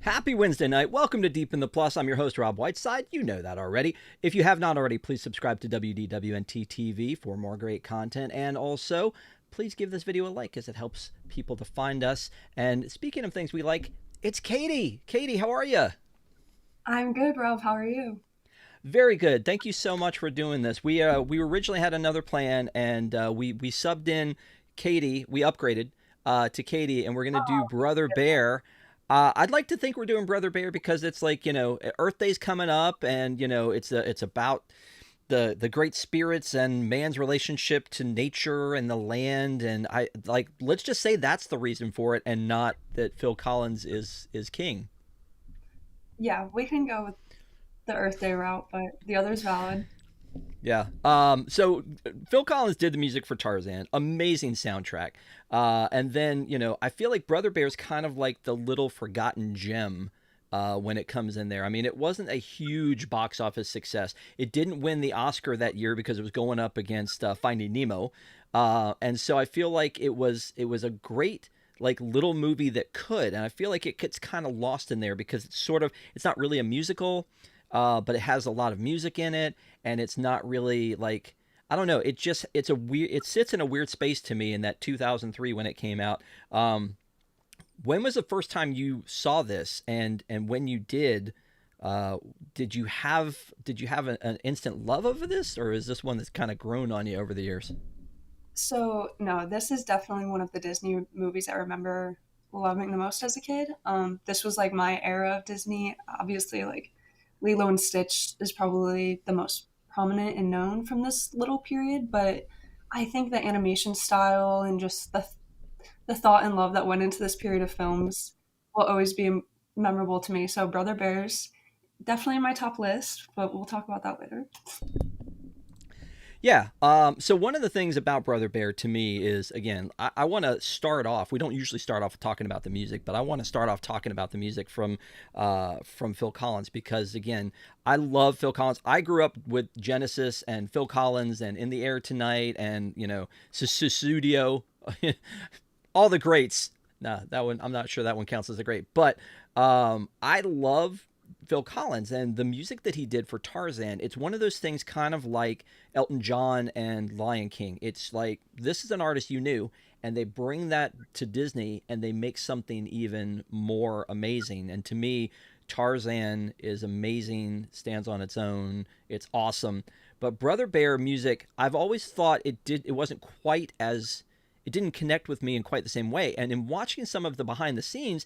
Happy Wednesday night. Welcome to Deep in the Plus. I'm your host, Rob Whiteside. You know that already. If you have not already, please subscribe to WDWNT TV for more great content. And also, please give this video a like as it helps people to find us. And speaking of things we like, it's Katie. Katie, how are you? I'm good, Rob. How are you? Very good. Thank you so much for doing this. We originally had another plan, and we subbed in Katie. We upgraded to Katie, and we're gonna do Brother Bear. I'd like to think we're doing Brother Bear because it's like Earth Day's coming up, and it's about the great spirits and man's relationship to nature and the land, and I like let's just say that's the reason for it, and not that Phil Collins is king. Yeah, we can go with the Earth Day route, but the other's valid. Yeah. So Phil Collins did the music for Tarzan. Amazing soundtrack. And then, I feel like Brother Bear's kind of like the little forgotten gem when it comes in there. I mean, it wasn't a huge box office success. It didn't win the Oscar that year because it was going up against Finding Nemo. And so I feel like it was a great like little movie that could, and I feel like it gets kind of lost in there because it's not really a musical, but it has a lot of music in it, and it's not really like I don't know. It sits in a weird space to me in that 2003 when it came out. When was the first time you saw this, and when you did, uh, did you have an instant love of this, or is this one that's kind of grown on you over the years? So, no, this is definitely one of the Disney movies I remember loving the most as a kid. This was like my era of Disney. Obviously, like Lilo and Stitch is probably the most prominent and known from this little period, but I think the animation style and just the thought and love that went into this period of films will always be memorable to me. So, Brother Bears, definitely in my top list, but we'll talk about that later. Yeah. So one of the things about Brother Bear to me is, again, I want to start off. We don't usually start off talking about the music, but I want to start off talking about the music from Phil Collins because, again, I love Phil Collins. I grew up with Genesis and Phil Collins and In the Air Tonight and Studio, all the greats. Nah, that one I'm not sure that one counts as a great, but I love Phil Collins and the music that he did for Tarzan. It's one of those things kind of like Elton John and Lion King. It's like this is an artist you knew, and they bring that to Disney and they make something even more amazing. And to me, Tarzan is amazing, stands on its own. It's awesome. But Brother Bear music, I've always thought it wasn't quite as it didn't connect with me in quite the same way. And in watching some of the behind the scenes,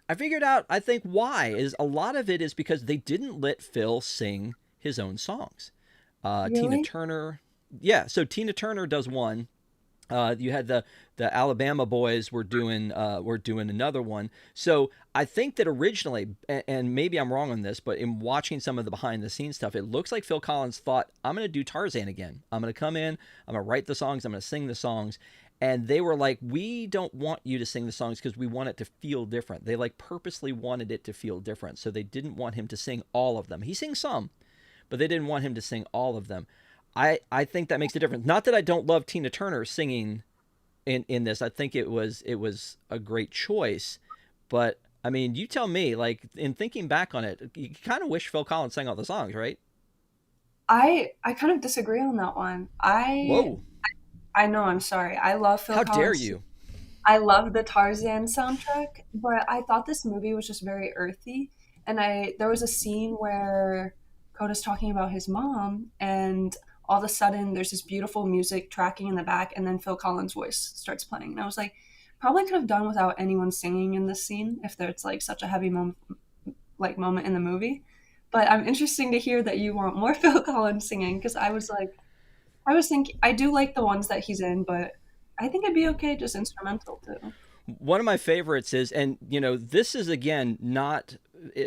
I figured out, I think, why is a lot of it is because they didn't let Phil sing his own songs. Tina Really? Turner, yeah. So Tina Turner does one. You had the Alabama boys were doing another one. So I think that originally, and maybe I'm wrong on this, but in watching some of the behind the scenes stuff, it looks like Phil Collins thought, I'm going to do Tarzan again. I'm going to come in, I'm going to write the songs, I'm going to sing the songs. And they were like, we don't want you to sing the songs because we want it to feel different. They like purposely wanted it to feel different. So they didn't want him to sing all of them. He sings some, but they didn't want him to sing all of them. I think that makes a difference. Not that I don't love Tina Turner singing in this. I think it was a great choice, but I mean, you tell me. Like in thinking back on it, you kind of wish Phil Collins sang all the songs, right? I kind of disagree on that one. I Whoa! I know, I'm sorry. I love Phil How dare Collins. you? I love the Tarzan soundtrack, but I thought this movie was just very earthy. And I there was a scene where Coda's talking about his mom, and all of a sudden there's this beautiful music tracking in the back, and then Phil Collins' voice starts playing. And I was like, probably could have done without anyone singing in this scene if there's like such a heavy moment in the movie. But I'm interesting to hear that you want more Phil Collins singing because I was thinking I do like the ones that he's in, but I think it'd be okay just instrumental too. One of my favorites is, and this is again not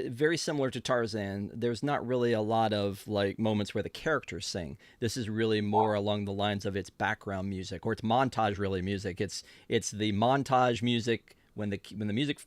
very similar to Tarzan. There's not really a lot of like moments where the characters sing. This is really more along the lines of its background music or its montage really music. It's the montage music when the music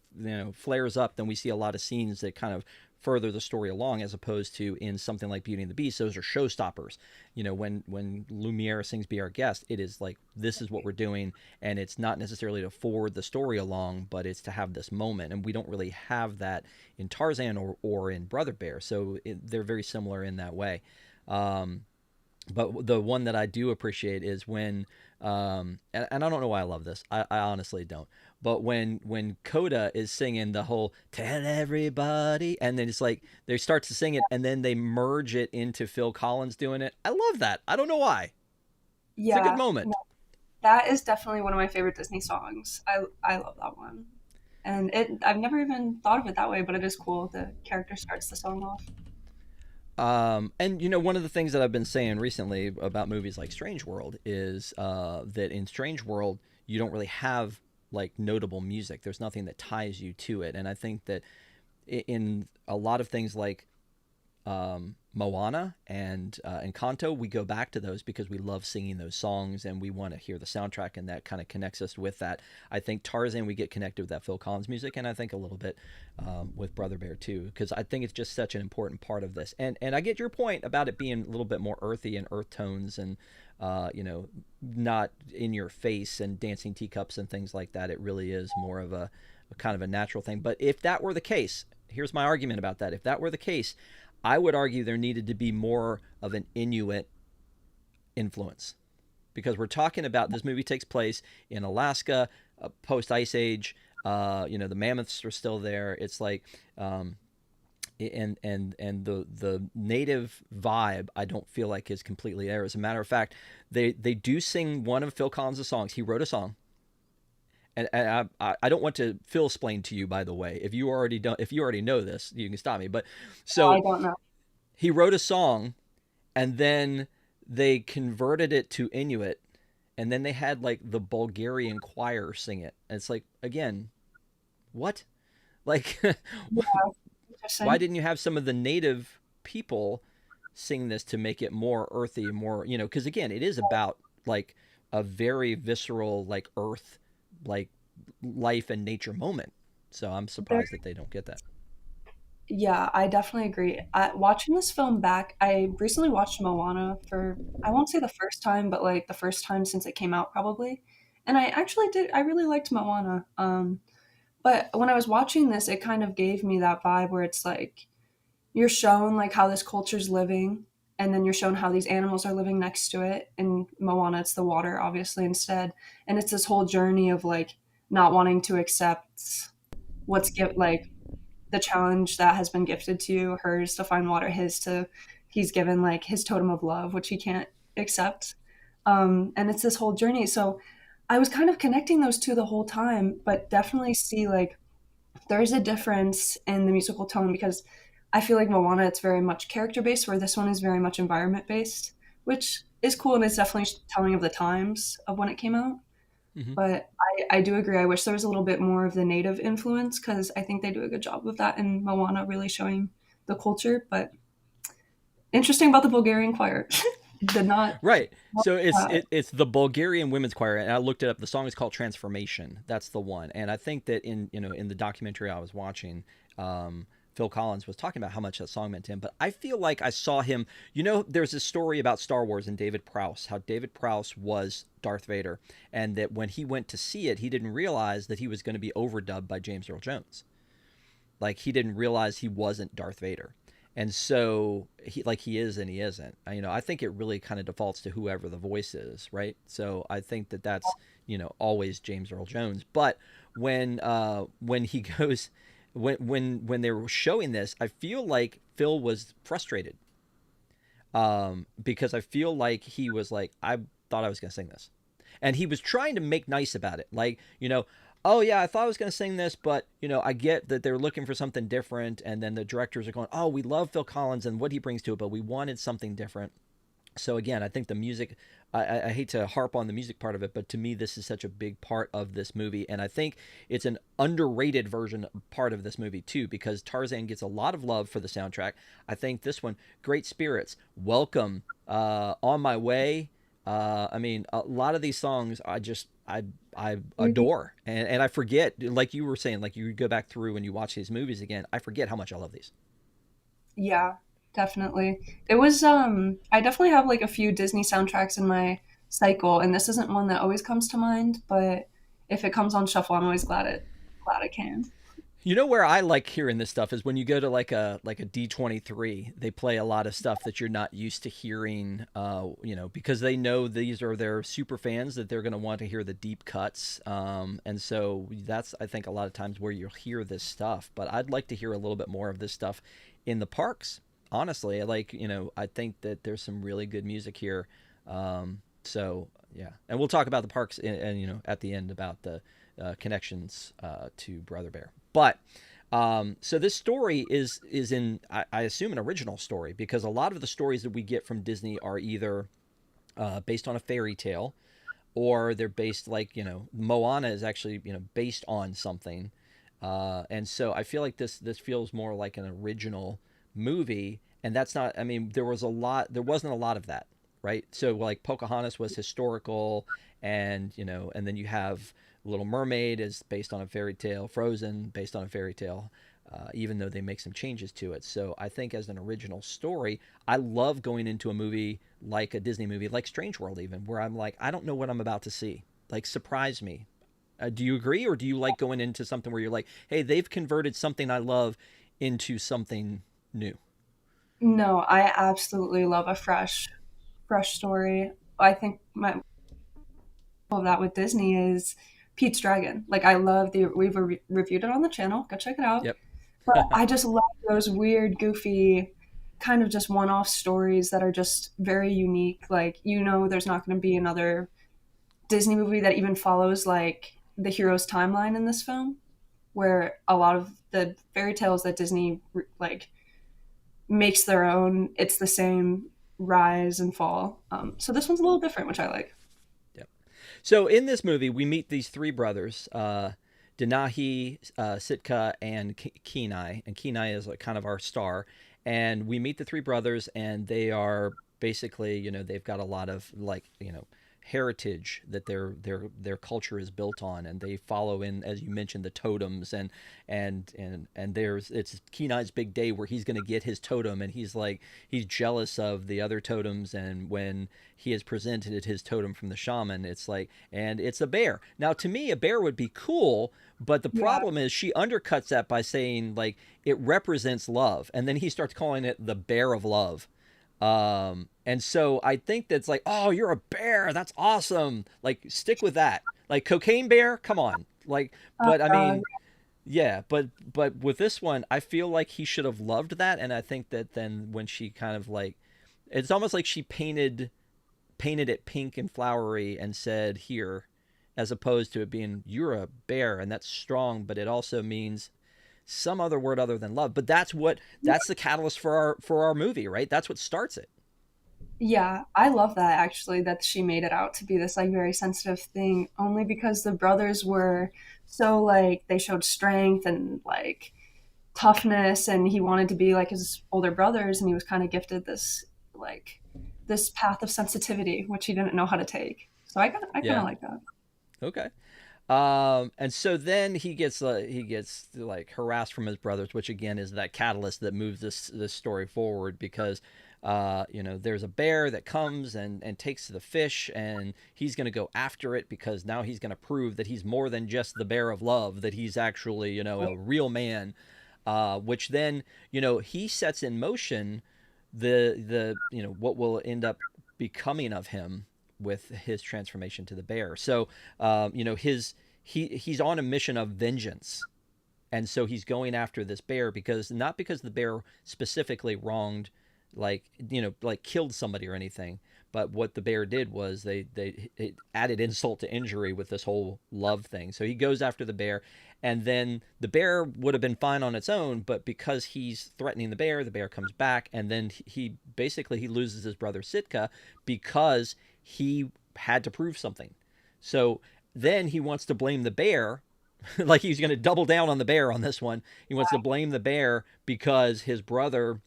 flares up, then we see a lot of scenes that kind of further the story along, as opposed to in something like Beauty and the Beast, those are showstoppers. When Lumiere sings "Be Our Guest," it is like, this is what we're doing, and it's not necessarily to forward the story along, but it's to have this moment, and we don't really have that in Tarzan or in Brother Bear, so they're very similar in that way. But the one that I do appreciate is when, and I don't know why I love this. I honestly don't. But when Coda is singing the whole "Tell Everybody," and then it's like they start to sing it, and then they merge it into Phil Collins doing it. I love that. I don't know why. It's a good Yeah, no, moment. that is definitely one of my favorite Disney songs. I love that one. And I've never even thought of it that way, but it is cool. The character starts the song off. And one of the things that I've been saying recently about movies like Strange World is that in Strange World you don't really have like notable music. There's nothing that ties you to it, and I think that in a lot of things like Moana and Encanto, we go back to those because we love singing those songs and we want to hear the soundtrack, and that kind of connects us with that. I think Tarzan, we get connected with that Phil Collins music, and I think a little bit with Brother Bear too, because I think it's just such an important part of this. And I get your point about it being a little bit more earthy and earth tones, and not in your face and dancing teacups and things like that. It really is more of a kind of a natural thing. But if that were the case, here's my argument about that. If that were the case, I would argue there needed to be more of an Inuit influence, because we're talking about, this movie takes place in Alaska, post Ice Age. The mammoths are still there. It's like, and the native vibe, I don't feel like is completely there. As a matter of fact, they do sing one of Phil Collins' songs. He wrote a song. And I don't want to Phil explain to you, by the way. If you already know this, you can stop me. But I so don't know. he wrote a song, and then they converted it to Inuit, and then they had like the Bulgarian choir sing it. And it's like, again, what? Like, Yeah, why interesting. didn't you have some of the native people sing this to make it more earthy, more, because again, it is about like a very visceral, like earth, like life and nature moment. So I'm There, surprised that they don't get that. yeah, I definitely agree. Watching this film back, I recently watched Moana for, I won't say the first time, but like the first time since it came out, probably. And I actually did, I really liked Moana. But when I was watching this, it kind of gave me that vibe where it's like you're shown like how this culture's living, and then you're shown how these animals are living next to it. In Moana, it's the water, obviously, instead. And it's this whole journey of like not wanting to accept like the challenge that has been gifted to you, hers to find water, he's given like his totem of love, which he can't accept. And it's this whole journey. So I was kind of connecting those two the whole time, but definitely see like there's a difference in the musical tone, because I feel like Moana, it's very much character based, where this one is very much environment based, which is cool, and it's definitely telling of the times of when it came out. Hmm. But I do agree. I wish there was a little bit more of the native influence, because I think they do a good job of that in Moana, really showing the culture. But interesting about the Bulgarian choir. Did not. Right. So Uh, it's the Bulgarian women's choir, and I looked it up. The song is called Transformation. That's the one. And I think that in the documentary I was watching, Phil Collins was talking about how much that song meant to him. But I feel like I saw him. There's this story about Star Wars and David Prowse, how David Prowse was Darth Vader, and that when he went to see it, he didn't realize that he was going to be overdubbed by James Earl Jones. Like, he didn't realize he wasn't Darth Vader. And so he is and he isn't. I think it really kind of defaults to whoever the voice is, right? So I think that that's always James Earl Jones. But when he goes, when they were showing this, I feel like Phil was frustrated, because I feel like he was like, I thought I was going to sing this, and he was trying to make nice about it, like, oh yeah, I thought I was going to sing this, but I get that they're looking for something different, and then the directors are going, oh, we love Phil Collins and what he brings to it, but we wanted something different. So again, I think the music, I hate to harp on the music part of it, but to me this is such a big part of this movie, and I think it's an underrated version part of this movie too, because Tarzan gets a lot of love for the soundtrack. I think this one, Great Spirits, Welcome, On My Way, I mean, a lot of these songs, I Mhm. adore, and I forget, like you were saying, like you go back through and you watch these movies again, I forget how much I love these. Yeah, definitely. It was I definitely have like a few Disney soundtracks in my cycle, and this isn't one that always comes to mind, but if it comes on shuffle, I'm always glad I can. You know where I like hearing this stuff is when you go to like a D23, they play a lot of stuff that you're not used to hearing, because they know these are their super fans that they're going to want to hear the deep cuts, and so that's I think a lot of times where you'll hear this stuff. But I'd like to hear a little bit more of this stuff in the parks. Honestly, I think that there's some really good music here. So yeah, and we'll talk about the parks and at the end about the connections to Brother Bear. But so this story is in I assume an original story because a lot of the stories that we get from Disney are either based on a fairy tale or they're based like Moana is actually based on something, and so I feel like this feels more like an original movie, and that's not. I mean, there wasn't a lot of that, right? So like Pocahontas was historical, and then you have Little Mermaid is based on a fairy tale, Frozen based on a fairy tale. Even though they make some changes to it. So I think as an original story, I love going into a movie like a Disney movie, like Strange World, even, where I'm like, I don't know what I'm about to see. Like, surprise me. Do you agree, or do you like going into something where you're like, hey, they've converted something I love into something new? No, I absolutely love a fresh story. I think my of that with Disney is Pete's Dragon. Like I love the we've reviewed it on the channel. Go check it out. Yep. But I just love those weird, goofy, kind of just one-off stories that are just very unique. Like there's not going to be another Disney movie that even follows like the hero's timeline in this film, where a lot of the fairy tales that Disney like makes their own, it's the same rise and fall. So this one's a little different, which I like. Yep. So in this movie, we meet these three brothers, Denahi, Sitka, and Kenai. And Kenai is like kind of our star. And we meet the three brothers, and they are basically, they've got a lot of heritage that their culture is built on, and they follow in, as you mentioned, the totems, and there's it's Kenai's big day where he's going to get his totem, and he's jealous of the other totems, and when he has presented his totem from the shaman, it's like, and it's a bear. Now, to me, a bear would be cool, but the Yeah. problem is she undercuts that by saying like it represents love, and then he starts calling it the bear of love. And so I think that's like, oh, you're a bear. That's awesome. Like, stick with that. Like, cocaine bear, come on. Like, Oh but I God. mean, yeah, but with this one, I feel like he should have loved that, and I think that then when she kind of like, it's almost like she painted it pink and flowery and said here, as opposed to it being you're a bear and that's strong, but it also means some other word other than love. But that's the catalyst for our movie, right? That's what starts it. Yeah, I love that actually that she made it out to be this like very sensitive thing only because the brothers were so like they showed strength and like toughness and he wanted to be like his older brothers and he was kind of gifted like this path of sensitivity which he didn't know how to take. So I kind of Yeah. like that. Okay. And so then he gets like harassed from his brothers, which again is that catalyst that moves this story forward because there's a bear that comes and takes the fish, and he's going to go after it because now he's going to prove that he's more than just the bear of love, that he's actually a real man. Which then he sets in motion the what will end up becoming of him with his transformation to the bear. So his he's on a mission of vengeance, and so he's going after this bear because not because the bear specifically wronged, like killed somebody or anything, but what the bear did was they it added insult to injury with this whole love thing. So he goes after the bear, and then the bear would have been fine on its own, but because he's threatening the bear comes back, and then he basically he loses his brother Sitka because he had to prove something. So then he wants to blame the bear, like he's going to double down on the bear on this one. He wants to blame the bear because his brother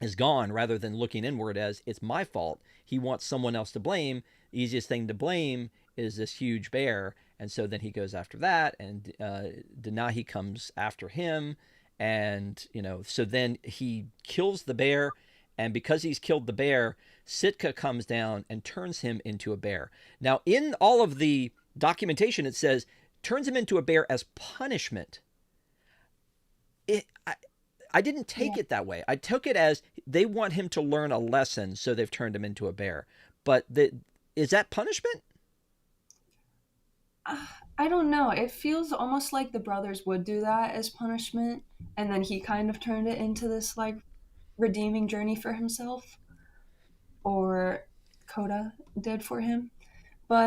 is gone rather than looking inward as it's my fault. He wants someone else to blame. The easiest thing to blame is this huge bear, and so then he goes after that, and Denahi comes after him, and so then he kills the bear, and because he's killed the bear, Sitka comes down and turns him into a bear. Now, in all of the documentation, it says turns him into a bear as punishment. It, I didn't take Yeah. it that way. I took it as they want him to learn a lesson, so they've turned him into a bear. But is that punishment? I don't know. It feels almost like the brothers would do that as punishment, and then he kind of turned it into this like redeeming journey for himself, or Coda did for him.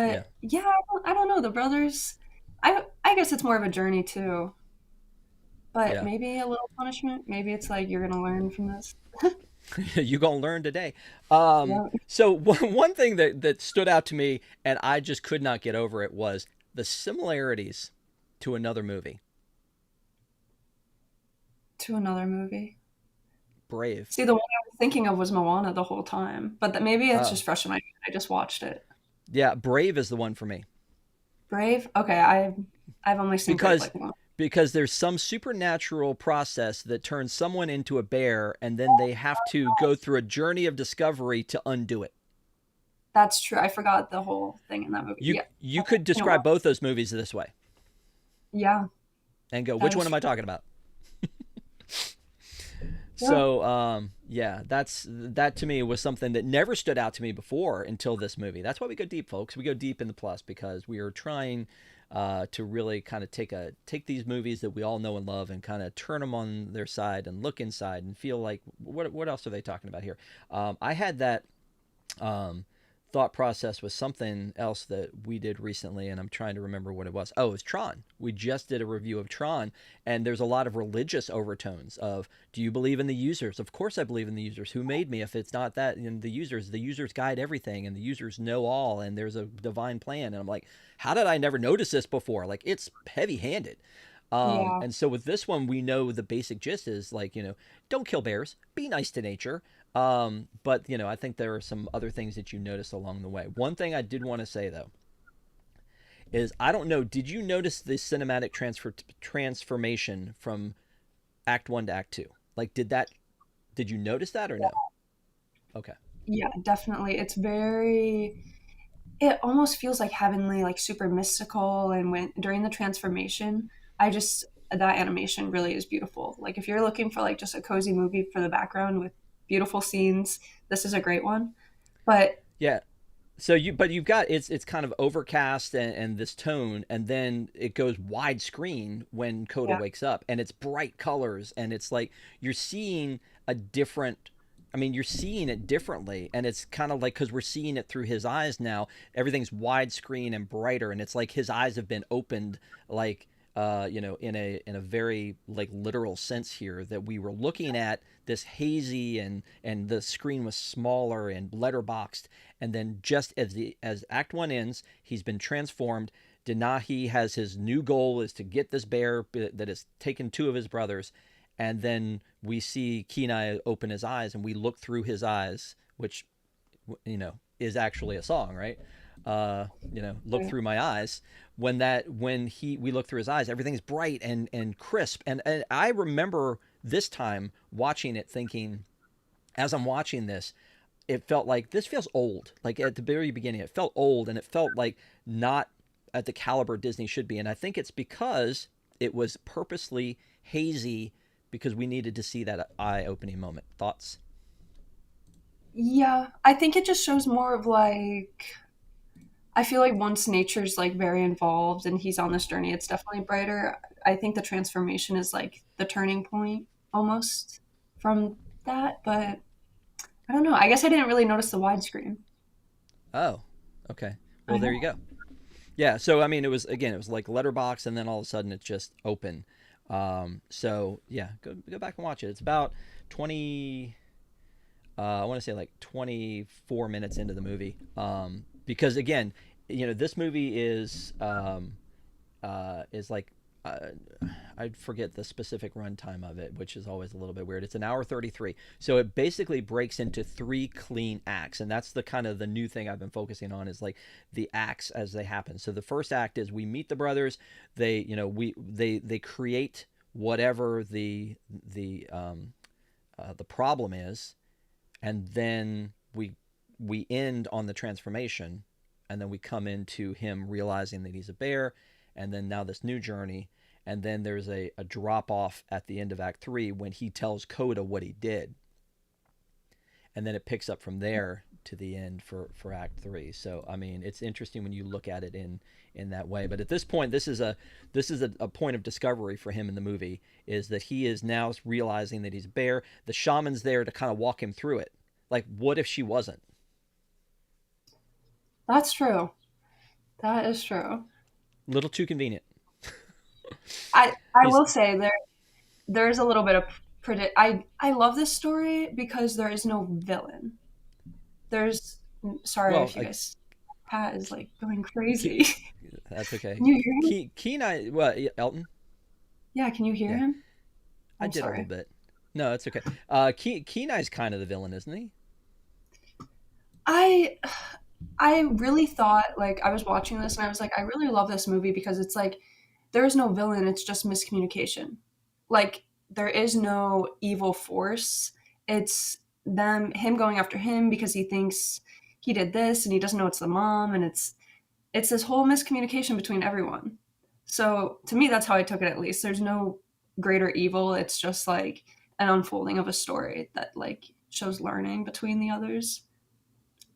Yeah, But yeah, I don't know. The brothers, I guess it's more of a journey too, but yeah. maybe a little punishment. Maybe it's like you're gonna learn from this. You gonna learn today. Yeah. So one thing that stood out to me, and I just could not get over it, was the similarities to another movie, To another movie. Brave. See, the one I was thinking of was Moana the whole time, but maybe it's Oh, just fresh in my mind. I just watched it. yeah, Brave is the one for me Brave? Okay, I've only seen Brave because like once. there's some supernatural process that turns someone into a bear, and then they have to go through a journey of discovery to undo it. That's true. I forgot the whole thing in that movie. You Yeah. you could You know what? describe both those movies this way Yeah, and go, that which one is am I true. talking about? Yeah. So yeah, that to me was something that never stood out to me before until this movie. That's why we go deep, folks. We go deep in the plus because we are trying to really kind of take these movies that we all know and love and kind of turn them on their side and look inside and feel like what else are they talking about here? I had that um, thought process with something else that we did recently, and I'm trying to remember what it was. Oh, it was Tron. We just did a review of Tron, and there's a lot of religious overtones of, do you believe in the users? Of course I believe in the users. Who made me if it's not that? And the users guide everything, and the users know all, and there's a divine plan. And I'm like, how did I never notice this before? Like, it's heavy handed. Yeah. And so with this one, we know the basic gist is like, don't kill bears, be nice to nature. But I think there are some other things that you notice along the way. One thing I did want to say though is I don't know, did you notice the cinematic transformation from Act One to Act Two? Like, did you notice that or no? Okay. Yeah, definitely. It almost feels like heavenly, like super mystical. And when during the transformation, that animation really is beautiful. Like if you're looking for like just a cozy movie for the background with beautiful scenes, this is a great one. But Yeah. So but you've got it's kind of overcast and this tone, and then it goes widescreen when Coda yeah, wakes up, and it's bright colors, and it's like you're seeing a different. I mean, you're seeing it differently, and it's kind of like because we're seeing it through his eyes now. Everything's widescreen and brighter, and it's like his eyes have been opened, like in a very like literal sense here. That we were looking at this hazy and the screen was smaller and letterboxed, and then just as Act One ends, he's been transformed. Denahi has his new goal is to get this bear that has taken two of his brothers, and then we see Kenai open his eyes, and we look through his eyes, which is actually a song, right? Look through my eyes. When we look through his eyes, everything's bright and crisp, and I remember this time watching it, thinking, as I'm watching this, it felt like this feels old. Like at the very beginning, it felt old, and it felt like not at the caliber Disney should be. And I think it's because it was purposely hazy because we needed to see that eye-opening moment. Thoughts? yeah. I think it just shows more of like I feel like once nature's like very involved and he's on this journey, it's definitely brighter. I think the transformation is like the turning point almost from that, but I don't know. I guess I didn't really notice the widescreen. Oh, okay. Well, I there you know. go. Yeah. So I mean, it was like letterbox, and then all of a sudden it's just open. So yeah, go back and watch it. It's about 20. I want to say like 24 minutes into the movie. Because again, this movie is like uh, I forget the specific runtime of it, which is always a little bit weird. It's an hour 33. So it basically breaks into three clean acts. And that's the kind of the new thing I've been focusing on is like the acts as they happen. So the first act is we meet the brothers. They, they create whatever the problem is. And then we end on the transformation. And then we come into him realizing that he's a bear. And then now this new journey, and then there's a drop off at the end of Act 3 when he tells Coda what he did, and then it picks up from there to the end for Act 3. So I mean, it's interesting when you look at it in that way. But at this point, this is a point of discovery for him in the movie, is that he is now realizing that he's a bear. The shaman's there to kind of walk him through it. Like, what if she wasn't? That's true. That is true. Little too convenient. I He's will say there's a little bit of predict. I love this story because there is no villain. There's sorry well, if you guys Pat is like going Ke- crazy. that's okay. Can you hear him? Kenai, well, yeah, Elton. Yeah, can you hear Yeah, him? I I'm did a little sorry. bit. No, it's okay. Kenai's kind of the villain, isn't he? I I really thought like I was watching this and I was like I really love this movie because it's like there is no villain, it's just miscommunication. Like there is no evil force. It's him going after him because he thinks he did this and he doesn't know it's the mom, and it's this whole miscommunication between everyone. So to me that's how I took it, at least. There's no greater evil. It's just like an unfolding of a story that like shows learning between the others.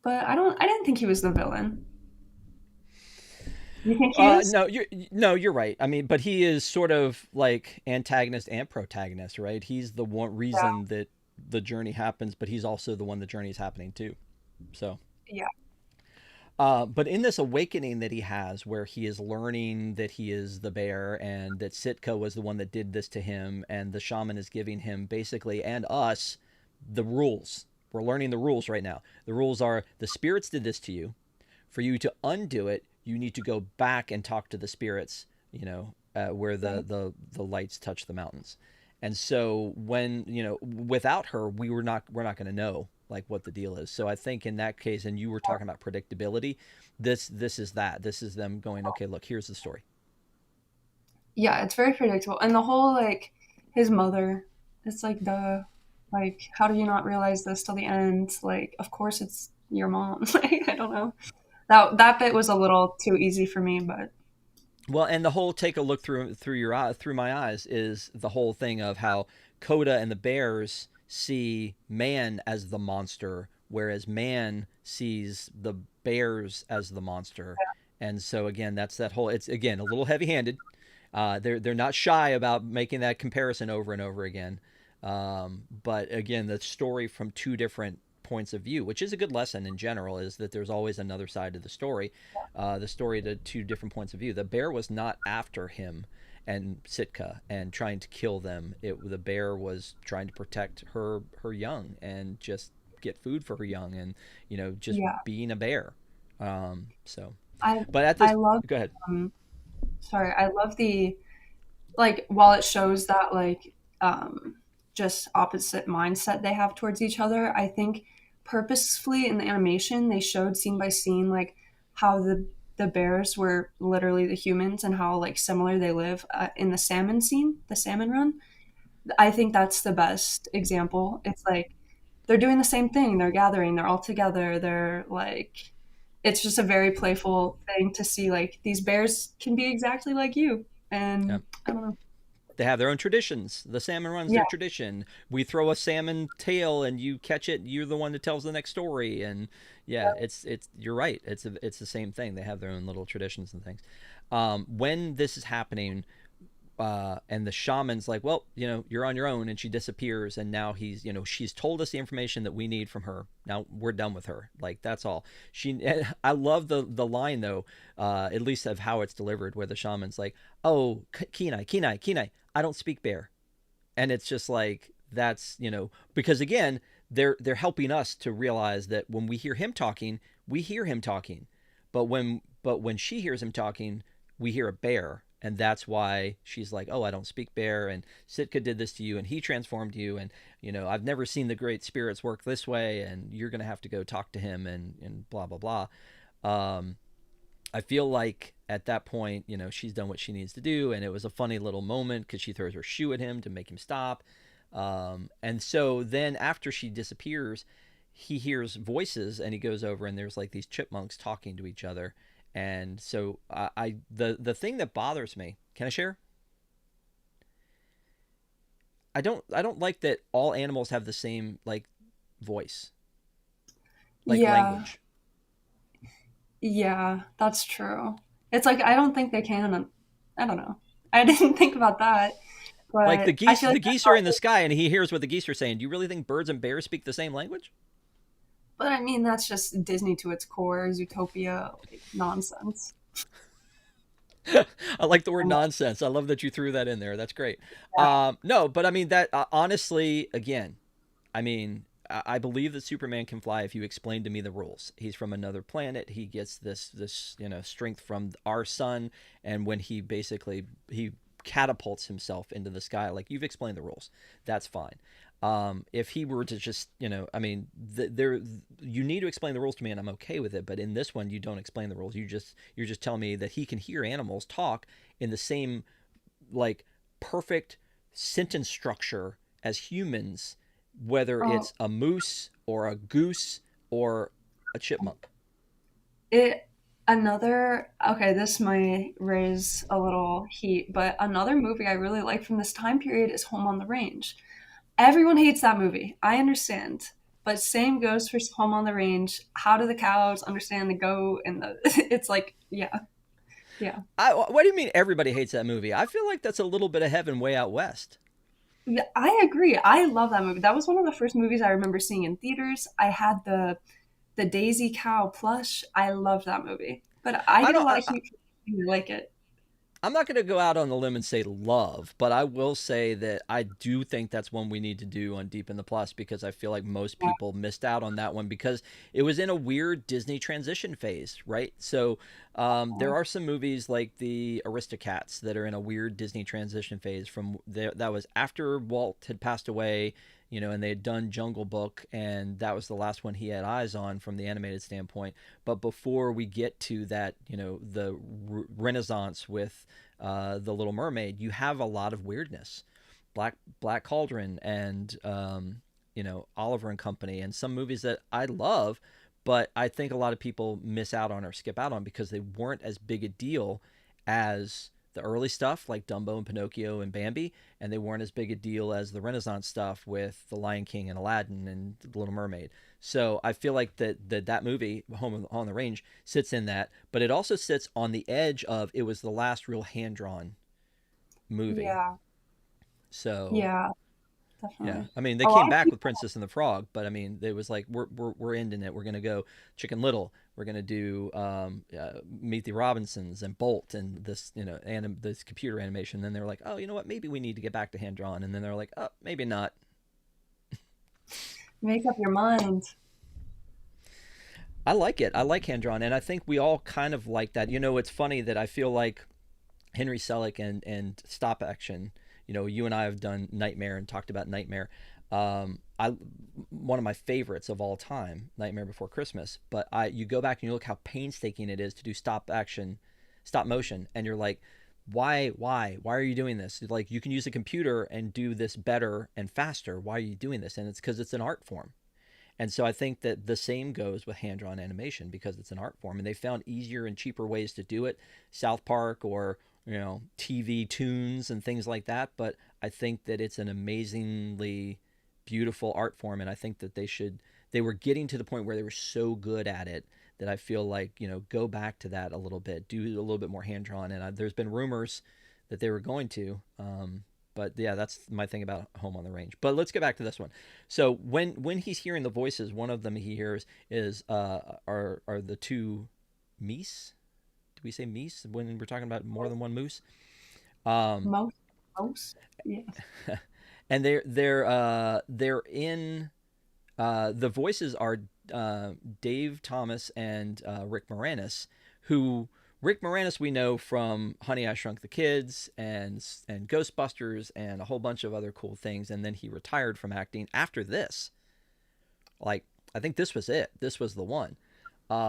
But I didn't think he was the villain. You think he is? No, you're right. I mean, but he is sort of like antagonist and protagonist, right? He's the one Yeah. reason that the journey happens, but he's also the one the journey is happening to. So, Yeah. but in this awakening that he has, where he is learning that he is the bear and that Sitka was the one that did this to him, and the shaman is giving him basically and us the rules. We're learning the rules right now. The rules are the spirits did this to you. For you to undo it, you need to go back and talk to the spirits, where Right. the lights touch the mountains. And so when, without her, we're not going to know like what the deal is. So I think in that case, and you were talking about predictability, this is that. This is them going, okay, look, here's the story. Yeah, it's very predictable. And the whole like his mother, it's like the like how do you not realize this till the end? Like of course it's your mom. Like I don't know. That bit was a little too easy for me, but Well, and the whole take a look through your eye through my eyes is the whole thing of how Coda and the bears see man as the monster, whereas man sees the bears as the monster. And so again, that's that whole. It's again a little heavy-handed. They're not shy about making that comparison over and over again. But again, the story from two different points of view, which is a good lesson in general, is that there's always another side to the story. The story to two different points of view. The bear was not after him and Sitka and trying to kill them. The bear was trying to protect her young and just get food for her young, and just yeah. being a bear. So, I but at I this, love go ahead. um sorry, I love the like while it shows that like just opposite mindset they have towards each other, I think purposefully in the animation they showed scene by scene like how the bears were literally the humans and how like similar they live in the salmon scene, the salmon run. I think that's the best example. It's like they're doing the same thing. They're gathering, they're all together. They're like it's just a very playful thing to see like these bears can be exactly like you. Yeah. And I don't know. They have their own traditions. The salmon runs Yeah, their tradition. We throw a salmon tail and you catch it. You're the one that tells the next story. And yeah, it's you're right. It's the same thing. They have their own little traditions and things. When this is happening, and the shaman's like, well, you're on your own, and she disappears, and now she's told us the information that we need from her. Now we're done with her. Like that's all. I love the line though, at least of how it's delivered, where the shaman's like, oh, Kenai, Kenai, Kenai, I don't speak bear, and it's just like that's because again they're helping us to realize that when we hear him talking, we hear him talking, but when she hears him talking, we hear a bear, And that's why she's like, oh, I don't speak bear, and Sitka did this to you, and he transformed you, and I've never seen the great spirits work this way, and you're gonna have to go talk to him, and blah blah blah. um, I feel like at that point, she's done what she needs to do, and it was a funny little moment because she throws her shoe at him to make him stop. And so then after she disappears, he hears voices, and he goes over, and there's like these chipmunks talking to each other. And so the thing that bothers me, can I share? I don't like that all animals have the same like voice, like Yeah, language. yeah, that's true. It's like I don't think they can. I don't know. I didn't think about that, Like the but I geese, feel like the that's geese are in the probably. sky, and he hears what the geese are saying. Do you really think birds and bears speak the same language? But I mean, that's just Disney to its core, Zootopia, like nonsense. I like the word And like, nonsense. I love that you threw that in there. That's great. yeah, No, but I mean that honestly, again, I mean, I believe that Superman can fly if you explain to me the rules. He's from another planet. He gets this strength from our sun, and when he catapults himself into the sky, like you've explained the rules, that's fine. If he were to just, I mean, there you need to explain the rules to me, and I'm okay with it. But in this one, you don't explain the rules. You're just telling me that he can hear animals talk in the same like perfect sentence structure as humans, whether oh, it's a moose or a goose or a chipmunk. it another okay, this might raise a little heat, but another movie I really like from this time period is Home on the Range. Everyone hates that movie. I understand. But same goes for Home on the Range. How do the cows understand the goat and the it's like, yeah, yeah. What do you mean everybody hates that movie? I feel like that's a little bit of heaven way out west. Yeah, I agree. I love that movie. That was one of the first movies I remember seeing in theaters. I had the Daisy Cow plush. I loved that movie. But I I get a don't. lot of heat for people who like it. I'm not going to go out on the limb and say love, but I will say that I do think that's one we need to do on Deep in the Plus because I feel like most Yeah. people missed out on that one because it was in a weird Disney transition phase, right? So there are some movies like the Aristocats that are in a weird Disney transition phase from there. That was after Walt had passed away, and they had done Jungle Book, and that was the last one he had eyes on from the animated standpoint. But before we get to that, the Renaissance with the Little Mermaid, you have a lot of weirdness. Black Cauldron and Oliver and Company, and some movies that I love, but I think a lot of people miss out on or skip out on because they weren't as big a deal as the early stuff like Dumbo and Pinocchio and Bambi, and they weren't as big a deal as the Renaissance stuff with The Lion King and Aladdin and The Little Mermaid. So I feel like that movie Home on the Range sits in that, but it also sits on the edge of it was the last real hand drawn movie. Yeah. So Yeah, yeah, definitely. I mean they A lot came of back with people. Princess and the Frog, but I mean it was like we're ending it. We're gonna go Chicken Little. We're gonna do Meet the Robinsons and Bolt and this this computer animation. Then they're like, oh, you know what? Maybe we need to get back to hand drawn. And then they're like, oh, maybe not. Make up your mind. I like it. I like hand drawn, and I think we all kind of like that. It's funny that I feel like Henry Selick and stop action. You and I have done Nightmare and talked about Nightmare. I One of my favorites of all time, Nightmare Before Christmas. But you go back and you look how painstaking it is to do stop motion, and you're like, why are you doing this? Like you can use a computer and do this better and faster. Why are you doing this? And it's because it's an art form. And so I think that the same goes with hand drawn animation because it's an art form, and they found easier and cheaper ways to do it. South Park or TV tunes and things like that. But I think that it's an amazingly beautiful art form, and I think that they were getting to the point where they were so good at it that I feel like go back to that a little bit, do a little bit more hand drawn. And there's been rumors that they were going to. But yeah, that's my thing about Home on the Range. But let's get back to this one. So when he's hearing the voices, one of them he hears is are the two meese. Do we say meese when we're talking about more than one moose? Um, Most, most, yes. and they're in the voices are Dave Thomas and Rick Moranis, who Rick Moranis we know from Honey I Shrunk the Kids and Ghostbusters and a whole bunch of other cool things, and then he retired from acting after this. Like I think this was it. This was the one.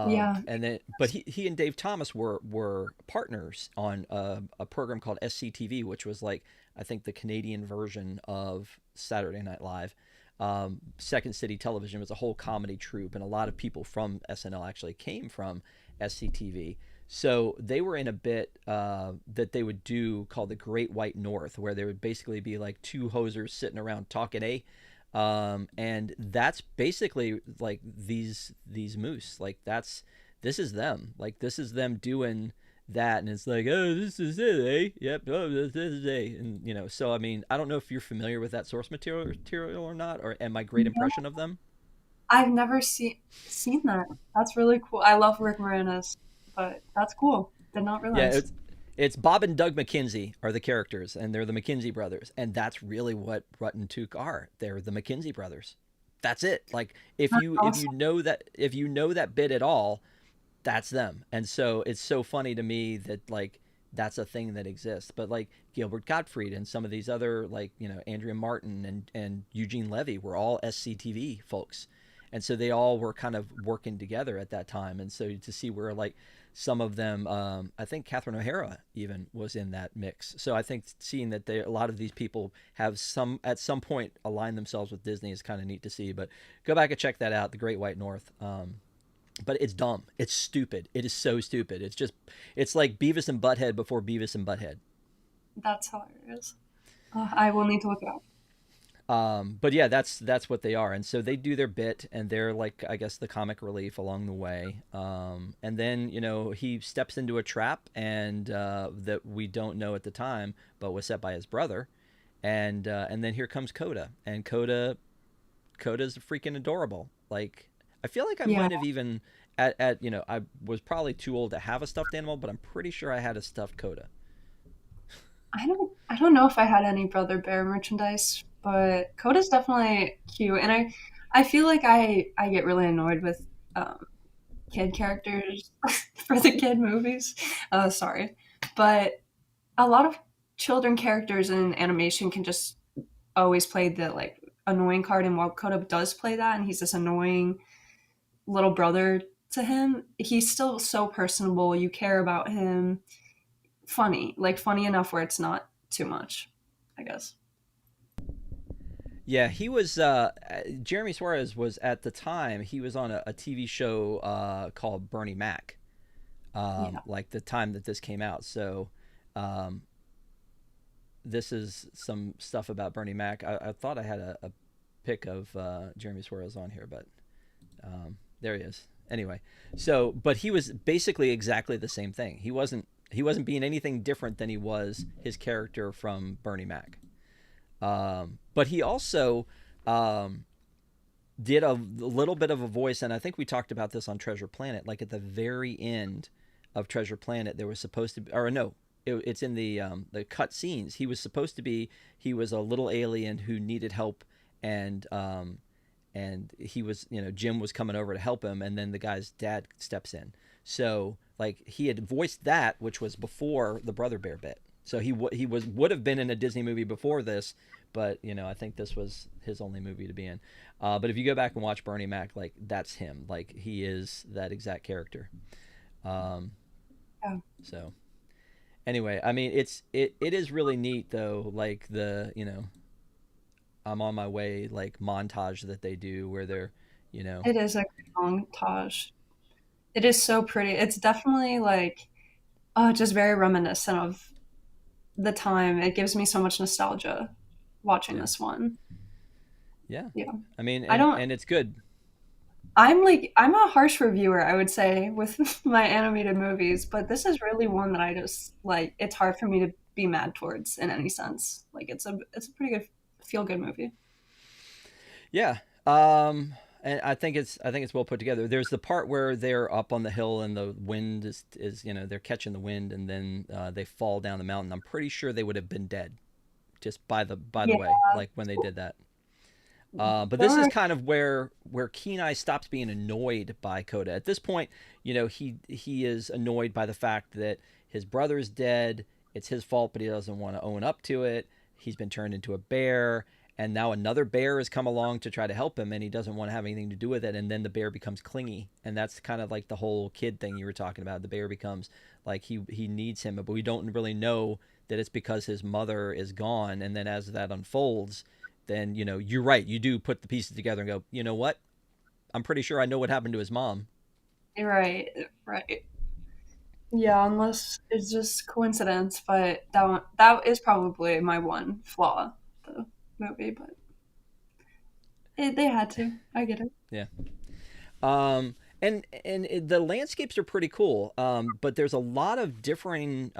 Yeah. And then, but he and Dave Thomas were partners on a program called SCTV, which was like I think the Canadian version of Saturday Night Live. Second City Television was a whole comedy troupe, and a lot of people from SNL actually came from SCTV. So they were in a bit that they would do called the Great White North, where there would basically be like two hosers sitting around talking and that's basically like these moose. Like this is them. Like this is them doing that, and it's like, oh, this is it, eh? Yep, oh, this is it, and So I mean, I don't know if you're familiar with that source material or not, or and my great No, impression of them. I've never seen that. That's really cool. I love Rick Moranis, but that's cool. Did not Yeah, realize. it's Bob and Doug McKenzie are the characters, and they're the McKenzie brothers, and that's really what Rut and Took are. They're the McKenzie brothers. That's it. Like That's if you awesome. know that bit at all, that's them. And so it's so funny to me that like that's a thing that exists. But like Gilbert Gottfried and some of these other like Andrea Martin and Eugene Levy were all SCTV folks, and so they all were kind of working together at that time. And so to see where like some of them, I think Catherine O'Hara even was in that mix. So I think seeing that a lot of these people have some at some point aligned themselves with Disney is kind of neat to see. But go back and check that out, The Great White North. But it's dumb. It's stupid. It is so stupid. It's like Beavis and Butthead before Beavis and Butthead. That's hilarious. I will need to look it up. But yeah, that's what they are, and so they do their bit, and they're like I guess the comic relief along the way. And then he steps into a trap, and that we don't know at the time, but was set by his brother, and then here comes Coda, and Coda's freaking adorable. Like I feel like I Yeah. might have even at I was probably too old to have a stuffed animal, but I'm pretty sure I had a stuffed Coda. I don't know if I had any Brother Bear merchandise, but Coda's definitely cute, and I feel like I get really annoyed with um, kid characters for the kid movies. Sorry, but a lot of children characters in animation can just always play the like annoying card, and while Coda does play that, and he's this annoying little brother to him, he's still so personable. You care about him. Funny, like funny enough where it's not too much, I guess. Yeah, he was. Jeremy Suarez was at the time. He was on a TV show called Bernie Mac. Yeah. Like the time that this came out. So, um, this is some stuff about Bernie Mac. I thought I had a pic of Jeremy Suarez on here, but there he is. Anyway, so but he was basically exactly the same thing. He wasn't being anything different than he was his character from Bernie Mac. But he also um, did a little bit of a voice, and I think we talked about this on Treasure Planet. Like at the very end of Treasure Planet, there was supposed to be, or no, it's in the cut scenes. He was a little alien who needed help, and he was Jim was coming over to help him, and then the guy's dad steps in. So like he had voiced that, which was before the Brother Bear bit. So he would have been in a Disney movie before this, but I think this was his only movie to be in. But if you go back and watch Bernie Mac, like that's him. Like he is that exact character. Um, Yeah. so anyway, I mean it is really neat though. Like the I'm on my way like montage that they do where they're you know It is a great montage. It is so pretty. It's definitely like just very reminiscent of the time. It gives me so much nostalgia watching yeah this one. yeah. Yeah. I mean I don't and it's good. I'm a harsh reviewer, I would say, with my animated movies, but this is really one that I just like it's hard for me to be mad towards in any sense. Like it's a pretty good feel good movie. Yeah. And I think it's well put together. There's the part where they're up on the hill and the wind is they're catching the wind and then they fall down the mountain. I'm pretty sure they would have been dead just by the Yeah. way, like when they did that. But There this is were kind of where Kenai stops being annoyed by Coda. At this point, he is annoyed by the fact that his brother is dead. It's his fault, but he doesn't want to own up to it. He's been turned into a bear, and now another bear has come along to try to help him, and he doesn't want to have anything to do with it. And then the bear becomes clingy, and that's kind of like the whole kid thing you were talking about. The bear becomes like he needs him, but we don't really know that it's because his mother is gone. And then as that unfolds, then you're right. You do put the pieces together and go, you know what? I'm pretty sure I know what happened to his mom. right, right. Yeah, unless it's just coincidence, but that is probably my one flaw, the movie, but they had to. I get it. Yeah. Um, the landscapes are pretty cool. But there's a lot of differing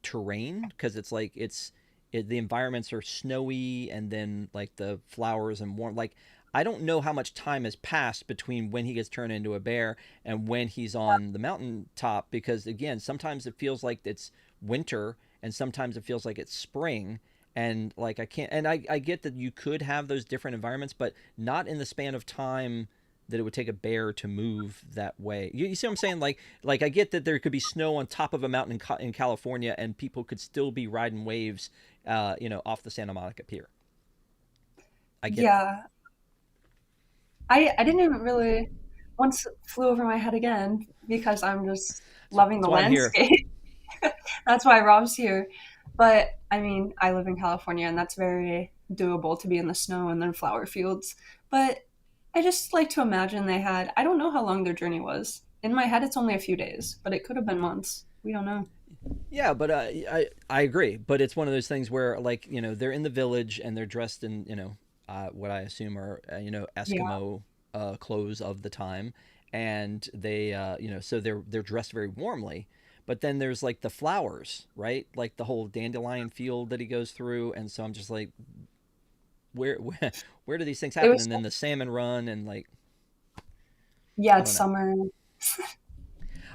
terrain because the environments are snowy and then like the flowers and warm. Like I don't know how much time has passed between when he gets turned into a bear and when he's on the mountaintop because again, sometimes it feels like it's winter and sometimes it feels like it's spring. And like I can't, and I get that you could have those different environments, but not in the span of time that it would take a bear to move that way. You see what I'm saying? Like I get that there could be snow on top of a mountain in California, and people could still be riding waves, off the Santa Monica Pier. I get that. Yeah, I didn't even really once flew over my head again because I'm just loving That's the why I'm here. landscape. That's why Rob's here. But I mean, I live in California and that's very doable to be in the snow and then flower fields. But I just like to imagine they had, I don't know how long their journey was. In my head, it's only a few days, but it could have been months. We don't know. Yeah, but I agree. But it's one of those things where like they're in the village and they're dressed in what I assume are Yeah. Eskimo clothes of the time, and they so they're dressed very warmly. But then there's like the flowers, right? Like the whole dandelion field that he goes through, and so I'm just like, where do these things It happen? was, And then the salmon run, and like yeah, I it's don't know. summer.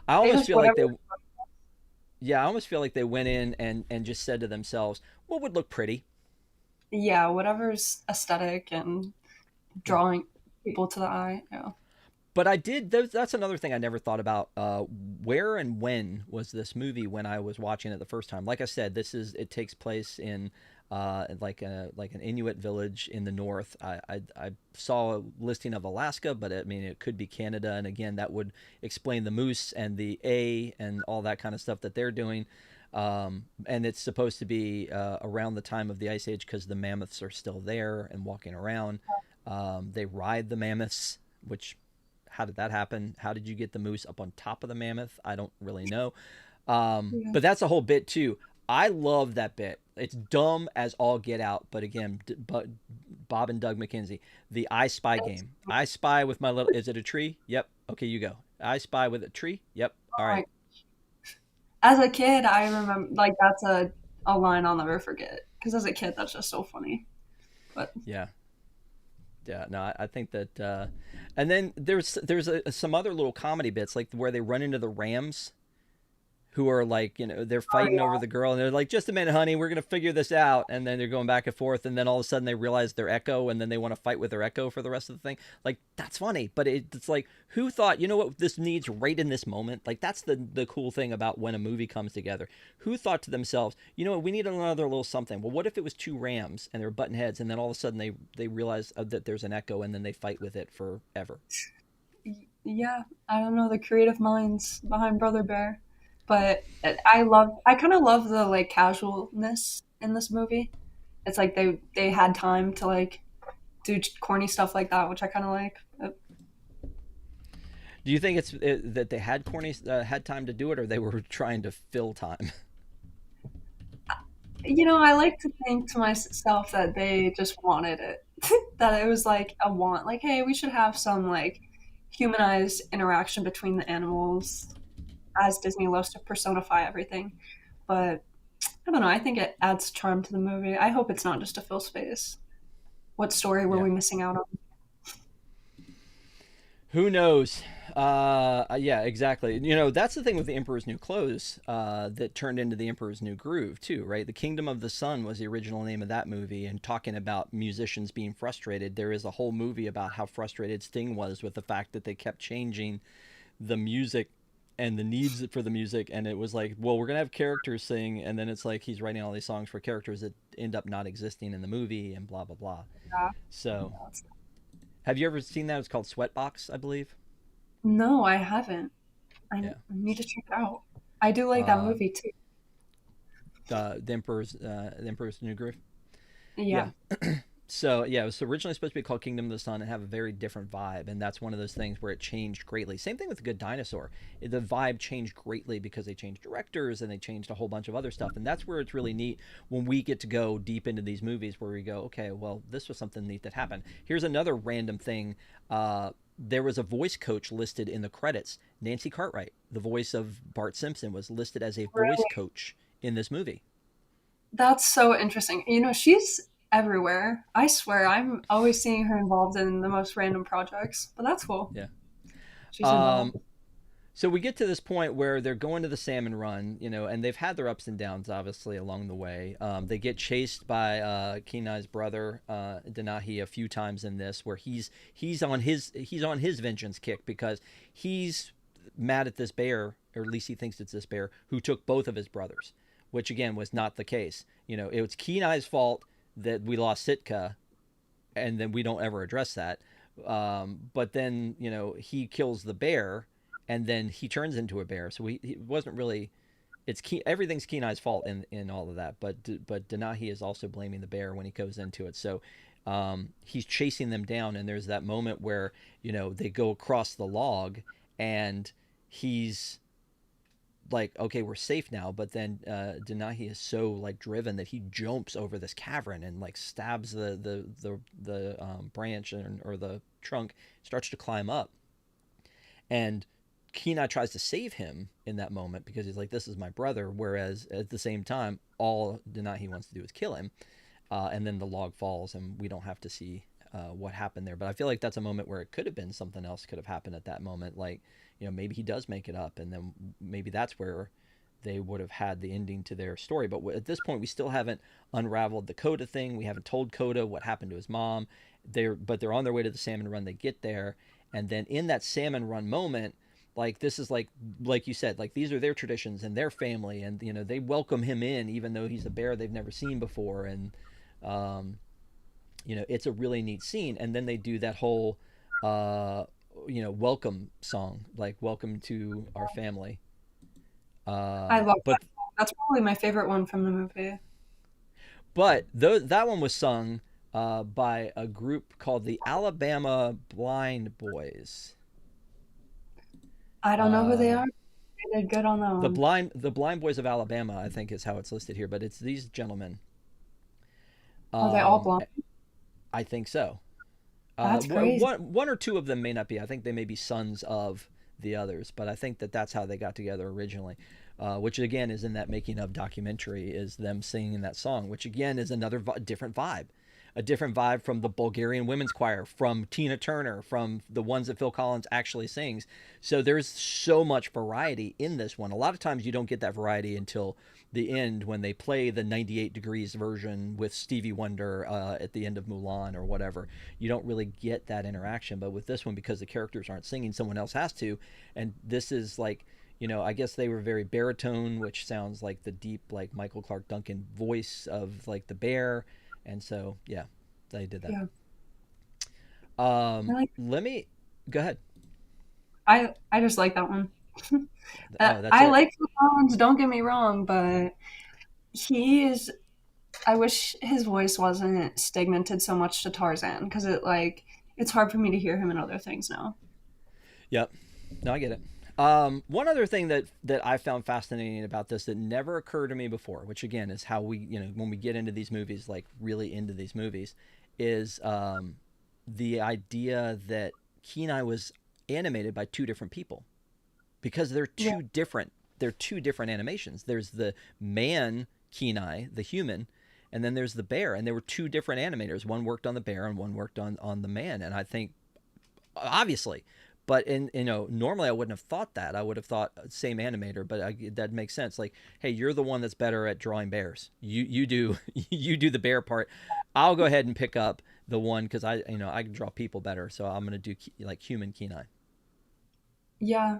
I It almost was feel like whatever. they Yeah, I almost feel like they went in and just said to themselves, what would look pretty? Yeah, whatever's aesthetic and Yeah. drawing people to the eye. Yeah. But that's another thing I never thought about. Where and when was this movie when I was watching it the first time? Like I said, it takes place in like an Inuit village in the north. I saw a listing of Alaska, but I mean it could be Canada, and again that would explain the moose and the A and all that kind of stuff that they're doing. And it's supposed to be around the time of the Ice Age because the mammoths are still there and walking around. They ride the mammoths, which how did that happen? How did you get the moose up on top of the mammoth? I don't really know. Yeah. But that's a whole bit too. I love that bit. It's dumb as all get out, but again, but Bob and Doug McKenzie, the I Spy It's, game. I spy with my little. Is it a tree? Yep. Okay, you go. I spy with a tree. Yep. All oh right. my, as a kid, I remember like that's a line I'll never forget because as a kid, that's just so funny. But Yeah. Yeah. No, I think that. And then some other little comedy bits like where they run into the rams who are like, they're oh fighting over yeah, the girl and they're like, just a minute, honey, we're going to figure this out. And then they're going back and forth. And then all of a sudden they realize their echo and then they want to fight with their echo for the rest of the thing. Like, that's funny. But it's like, who thought, you know what this needs right in this moment? Like, that's the cool thing about when a movie comes together. Who thought to themselves, you know what, we need another little something. Well, what if it was two rams and they're button heads and then all of a sudden they realize that there's an echo and then they fight with it forever? yeah. I don't know the creative minds behind Brother Bear, but I kind of love the like casualness in this movie. It's like they had time to like do corny stuff like that, which I kind of like. Do you think that they had corny had time to do it, or they were trying to fill time? I like to think to myself that they just wanted it. That it was like a want, like, hey, we should have some like humanized interaction between the animals as Disney loves to personify everything. But I don't know, I think it adds charm to the movie. I hope it's not just to fill space. What story were Yeah. we missing out on? Who knows? Yeah, exactly. You know, that's the thing with the Emperor's New Clothes, that turned into the Emperor's New Groove too, right? The Kingdom of the Sun was the original name of that movie, and talking about musicians being frustrated, there is a whole movie about how frustrated Sting was with the fact that they kept changing the music and the needs for the music, and it was like, well, we're gonna have characters sing, and then it's like he's writing all these songs for characters that end up not existing in the movie, and blah blah blah. Yeah. So, Yeah. have you ever seen that? It's called Sweatbox, I believe. No, I haven't. I Yeah. need to check it out. I do like that Uh, movie too. The Emperor's New Groove. Yeah. Yeah. So yeah, it was originally supposed to be called Kingdom of the Sun and have a very different vibe, and that's one of those things where it changed greatly. Same thing with The Good Dinosaur. The vibe changed greatly because they changed directors and they changed a whole bunch of other stuff, and that's where it's really neat when we get to go deep into these movies where we go, okay, well, this was something neat that happened. Here's another random thing. There was a voice coach listed in the credits. Nancy Cartwright, the voice of Bart Simpson, was listed as a voice Really? coach in this movie. That's so interesting. You know, she's everywhere. I swear, I'm always seeing her involved in the most random projects, but that's cool. Yeah. She's Um, involved. So we get to this point where they're going to the salmon run, you know, and they've had their ups and downs, obviously, along the way. They get chased by Kenai's brother, Denahi, a few times in this, where he's on his vengeance kick because he's mad at this bear, or at least he thinks it's this bear, who took both of his brothers, which again was not the case. You know, it was Kenai's fault that we lost Sitka, and then we don't ever address that. But then he kills the bear, and then he turns into a bear. So he wasn't really. Everything's Kenai's fault in all of that. But Denahi is also blaming the bear when he goes into it. So he's chasing them down, and there's that moment where they go across the log, and he's like, okay, we're safe now. But then Denahi is so like driven that he jumps over this cavern and like stabs the branch, or the trunk, starts to climb up, and Kenai tries to save him in that moment because he's like, this is my brother. Whereas at the same time, all Denahi wants to do is kill him, and then the log falls, and we don't have to see what happened there. But I feel like that's a moment where it could have been something else could have happened at that moment. Like, maybe he does make it up, and then maybe that's where they would have had the ending to their story. But at this point, we still haven't unraveled the Coda thing. We haven't told Coda what happened to his mom. They're on their way to the salmon run. They get there, and then in that salmon run moment, like, this is like you said, like, these are their traditions and their family, and they welcome him in even though he's a bear they've never seen before. And um, it's a really neat scene. And then they do that whole welcome song, like, welcome to our family. I love But that song. That's probably my favorite one from the movie. that one was sung by a group called the Alabama Blind Boys. I don't know who they uh, are. They did good on that one. the blind boys of Alabama, I think, is how it's listed here, but it's these gentlemen. Are they all um blonde? I think so. That's crazy. One or two of them may not be. I think they may be sons of the others, but I think that that's how they got together originally. Which again is in that making of documentary, is them singing that song, which again is another different vibe, a different vibe from the Bulgarian women's choir, from Tina Turner, from the ones that Phil Collins actually sings. So there's so much variety in this one. A lot of times you don't get that variety until the end, when they play the 98 Degrees version with Stevie Wonder at the end of Mulan or whatever. You don't really get that interaction. But with this one, because the characters aren't singing, someone else has to. And this is like, I guess they were very baritone, which sounds like the deep, like, Michael Clark Duncan voice of, like, the bear. And so, yeah, they did that. Yeah. I like Let me go ahead. I just like that one. Oh, that's I it. like Phil Collins, don't get me wrong, but he is I wish his voice wasn't segmented so much to Tarzan, because it's hard for me to hear him in other things now. Yep. No, I get it. One other thing that I found fascinating about this that never occurred to me before, which again is how we, when we get into these movies, like really into these movies, is the idea that Kenai was animated by two different people, because Yeah. they're two different animations. There's the man Kenai, the human, and then there's the bear, and there were two different animators. One worked on the bear and one worked on the man. And I think, obviously, But normally I wouldn't have thought that. I would have thought same animator, but that makes sense. Like, hey, you're the one that's better at drawing bears. You do you do the bear part. I'll go ahead and pick up the one because I can draw people better. So I'm gonna do like human Kenai. Yeah,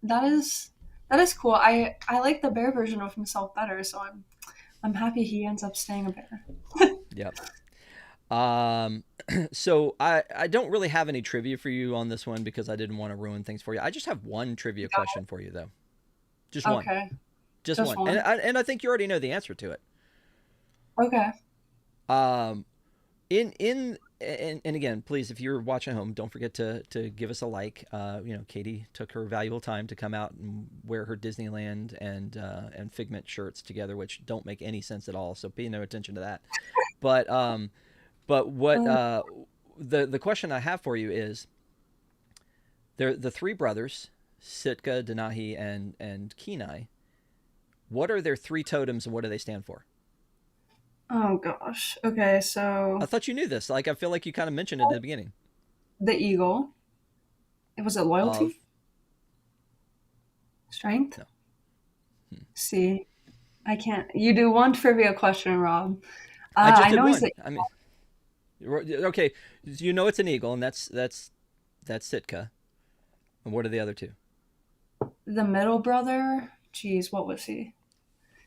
that is that is cool. I like the bear version of himself better, so I'm happy he ends up staying a bear. Yep. Um, so I don't really have any trivia for you on this one because I didn't want to ruin things for you. I just have one trivia question for you though. Just one. Okay, Just just one. And one. I think you already know the answer to it. Okay. Um, and again, please, if you're watching at home, don't forget to give us a like. Katie took her valuable time to come out and wear her Disneyland and Figment shirts together, which don't make any sense at all. So pay no attention to that. But what Um, the question I have for you is they're the three brothers, Sitka, Denahi, and Kenai. What are their three totems and what do they stand for? oh gosh. Okay, I so thought you knew this. Like I feel like you kind of mentioned it at the beginning the eagle. Was it of loyalty? Strength? no. See, I can't. You do one trivia question, Rob. I just I did know he's one. I mean, okay, you know it's an eagle, and that's Sitka. And what are the other two? the middle brother. Jeez, what was he?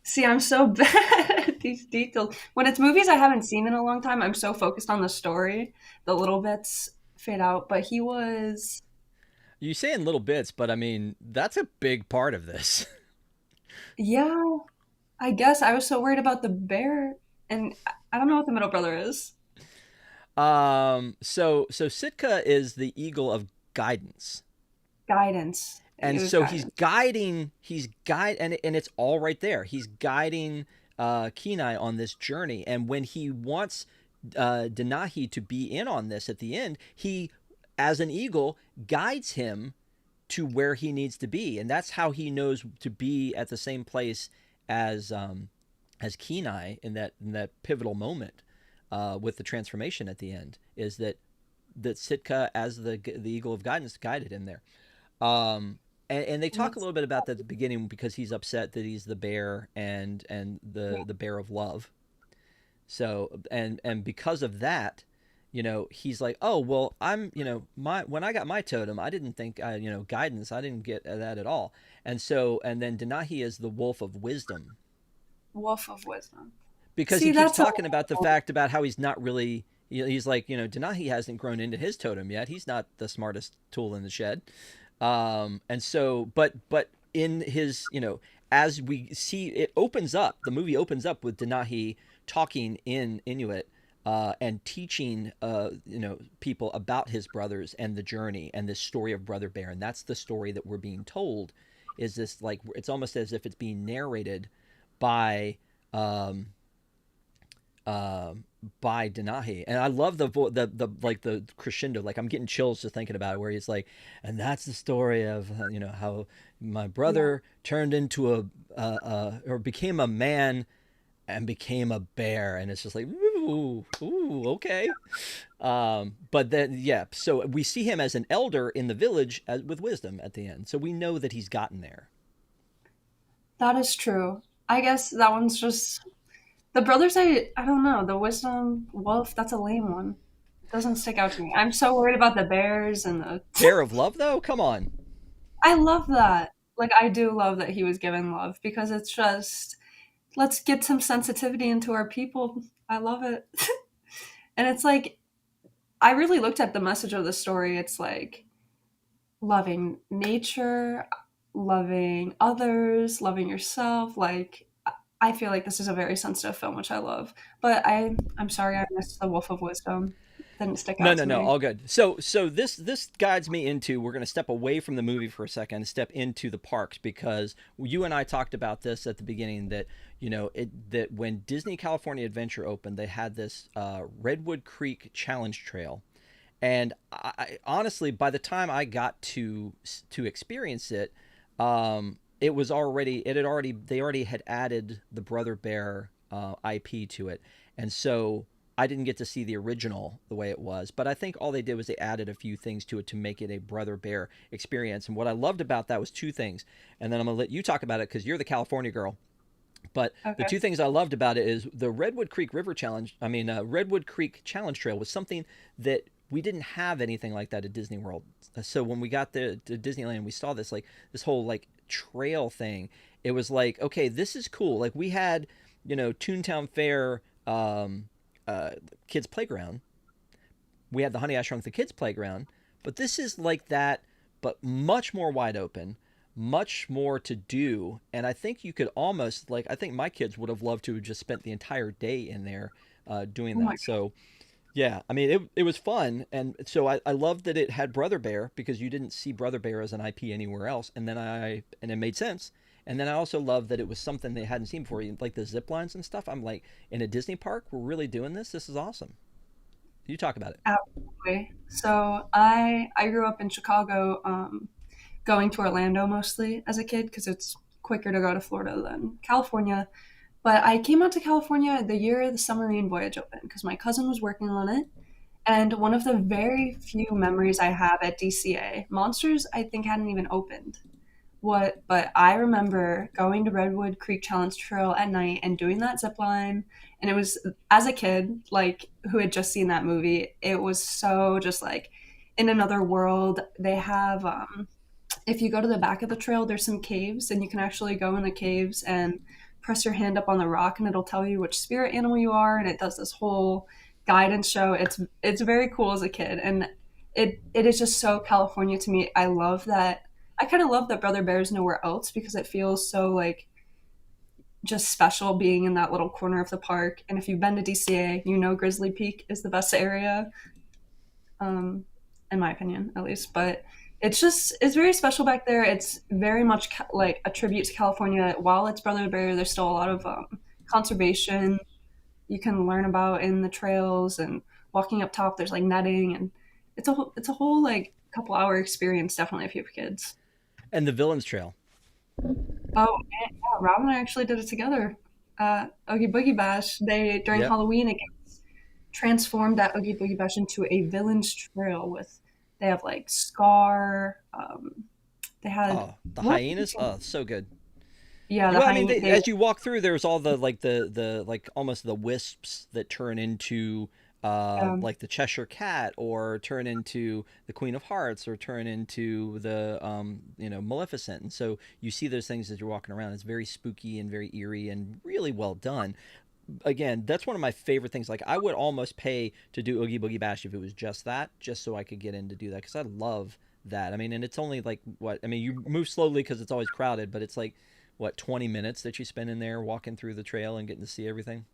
See, I'm so bad at these details. When it's movies I haven't seen in a long time, I'm so focused on the story. The little bits fade out. But he was, You say in little bits, but I mean that's a big part of this. yeah, I guess I was so worried about the bear. And I don't know what the middle brother is. So Sitka is the eagle of guidance. Guidance. It And was so guidance. and it's all right there. He's guiding Kenai on this journey, and when he wants Denahi to be in on this at the end, he, as an eagle, guides him to where he needs to be, and that's how he knows to be at the same place as Kenai in that pivotal moment with the transformation at the end. Is that Sitka as the eagle of guidance guided him there. And they talk a That's, little bit about that at the beginning because he's upset that he's the bear and the bear of love. So and because of that, he's like, oh well, I'm my when I got my totem, I didn't think guidance, I didn't get that at all. And then Denahi is the wolf of wisdom wolf of wisdom. because he See, keeps that's a talking about the fact about how he's not really. He's like, Denahi hasn't grown into his totem yet. He's not the smartest tool in the shed. And so, but in his, as we see, it opens up. The movie opens up with Denahi talking in Inuit and teaching, people about his brothers and the journey and this story of Brother Bear. And that's the story that we're being told. Is this like it's almost as if it's being narrated by um, by Denahi, and I love the like the crescendo. Like I'm getting chills just thinking about it, where he's like, and that's the story of how my yeah. brother turned into or became a man and became a bear, and it's just like ooh okay. But then yeah, so we see him as an elder in the village with wisdom at the end, so we know that he's gotten there. That is true. I guess that one's just the brothers. I don't know. The wisdom wolf. That's a lame one. Doesn't stick out to me. I'm so worried about the bears and the. Bear of love, though, come on. I love that. Like I do love that he was given love because it's just let's get some sensitivity into our people. I love it. And it's like I really looked at the message of the story. It's like loving nature, loving others, loving yourself. Like I feel like this is a very sensitive film, which I love. But I'm sorry I missed the Wolf of Wisdom. Didn't stick No, out no, to no, me. all good. So this guides me into we're going to step away from the movie for a second and step into the parks because you and I talked about this at the beginning that that when Disney California Adventure opened, they had this Redwood Creek Challenge Trail, and honestly, by the time I got to experience it, it had already they already had added the Brother Bear IP to it, and so I didn't get to see the original the way it was, but I think all they did was they added a few things to it to make it a Brother Bear experience. And what I loved about that was two things. And then I'm going to let you talk about it because you're the California girl. But the Okay. two things I loved about it is the Redwood Creek River Challenge. I mean, Redwood Creek Challenge Trail was something that we didn't have anything like that at Disney World. So when we got to Disneyland, we saw this like this whole like trail thing. It was like, okay, this is cool. Like we had, Toontown Fair, uh, kids playground. We had the Honey I Shrunk the Kids playground, but this is like that, but much more wide open, much more to do. And I think you could almost like I think my kids would have loved to have just spent the entire day in there doing Oh my that. So yeah, I mean it was fun, and so I loved that it had Brother Bear because you didn't see Brother Bear as an IP anywhere else, and it made sense. And then I also love that it was something they hadn't seen before, like the zip lines and stuff. I'm like, in a Disney park, we're really doing this. This is awesome. You talk about it. Absolutely. So I grew up in Chicago, going to Orlando mostly as a kid because it's quicker to go to Florida than California. But I came out to California the year the submarine voyage opened because my cousin was working on it. And one of the very few memories I have at DCA, Monsters I think hadn't even opened. But I remember going to Redwood Creek Challenge Trail at night and doing that zip line. And it was as a kid, like who had just seen that movie, it was so just like in another world. They have if you go to the back of the trail, there's some caves, and you can actually go in the caves and press your hand up on the rock, and it'll tell you which spirit animal you are, and it does this whole guidance show. It's very cool as a kid, and it is just so California to me. I love that. I kind of love that Brother Bear's nowhere else because it feels so like just special being in that little corner of the park. And if you've been to DCA, you know Grizzly Peak is the best area, um, in my opinion, at least. But it's very special back there. It's very much like a tribute to California. While it's Brother Bear, there's still a lot of conservation you can learn about in the trails and walking up top. There's like netting, and it's a whole like couple-hour experience definitely if you have kids. And the Villains Trail. Oh, and, yeah, Rob and I actually did it together. Oogie Boogie Bash. They during Yep. Halloween it transformed that Oogie Boogie Bash into a villain's trail with they have like Scar. They had Oh, the what? hyenas. Oh, so good. Yeah, the Well, I mean, hyena. They as you walk through, there's all the like almost the wisps that turn into like the Cheshire Cat, or turn into the Queen of Hearts, or turn into the Maleficent. And so you see those things as you're walking around. It's very spooky and very eerie and really well done. Again, that's one of my favorite things. Like I would almost pay to do Oogie Boogie Bash if it was just that, just so I could get in to do that because I love that. I mean, and it's only like what I mean. You move slowly because it's always crowded, but it's like what 20 minutes that you spend in there walking through the trail and getting to see everything.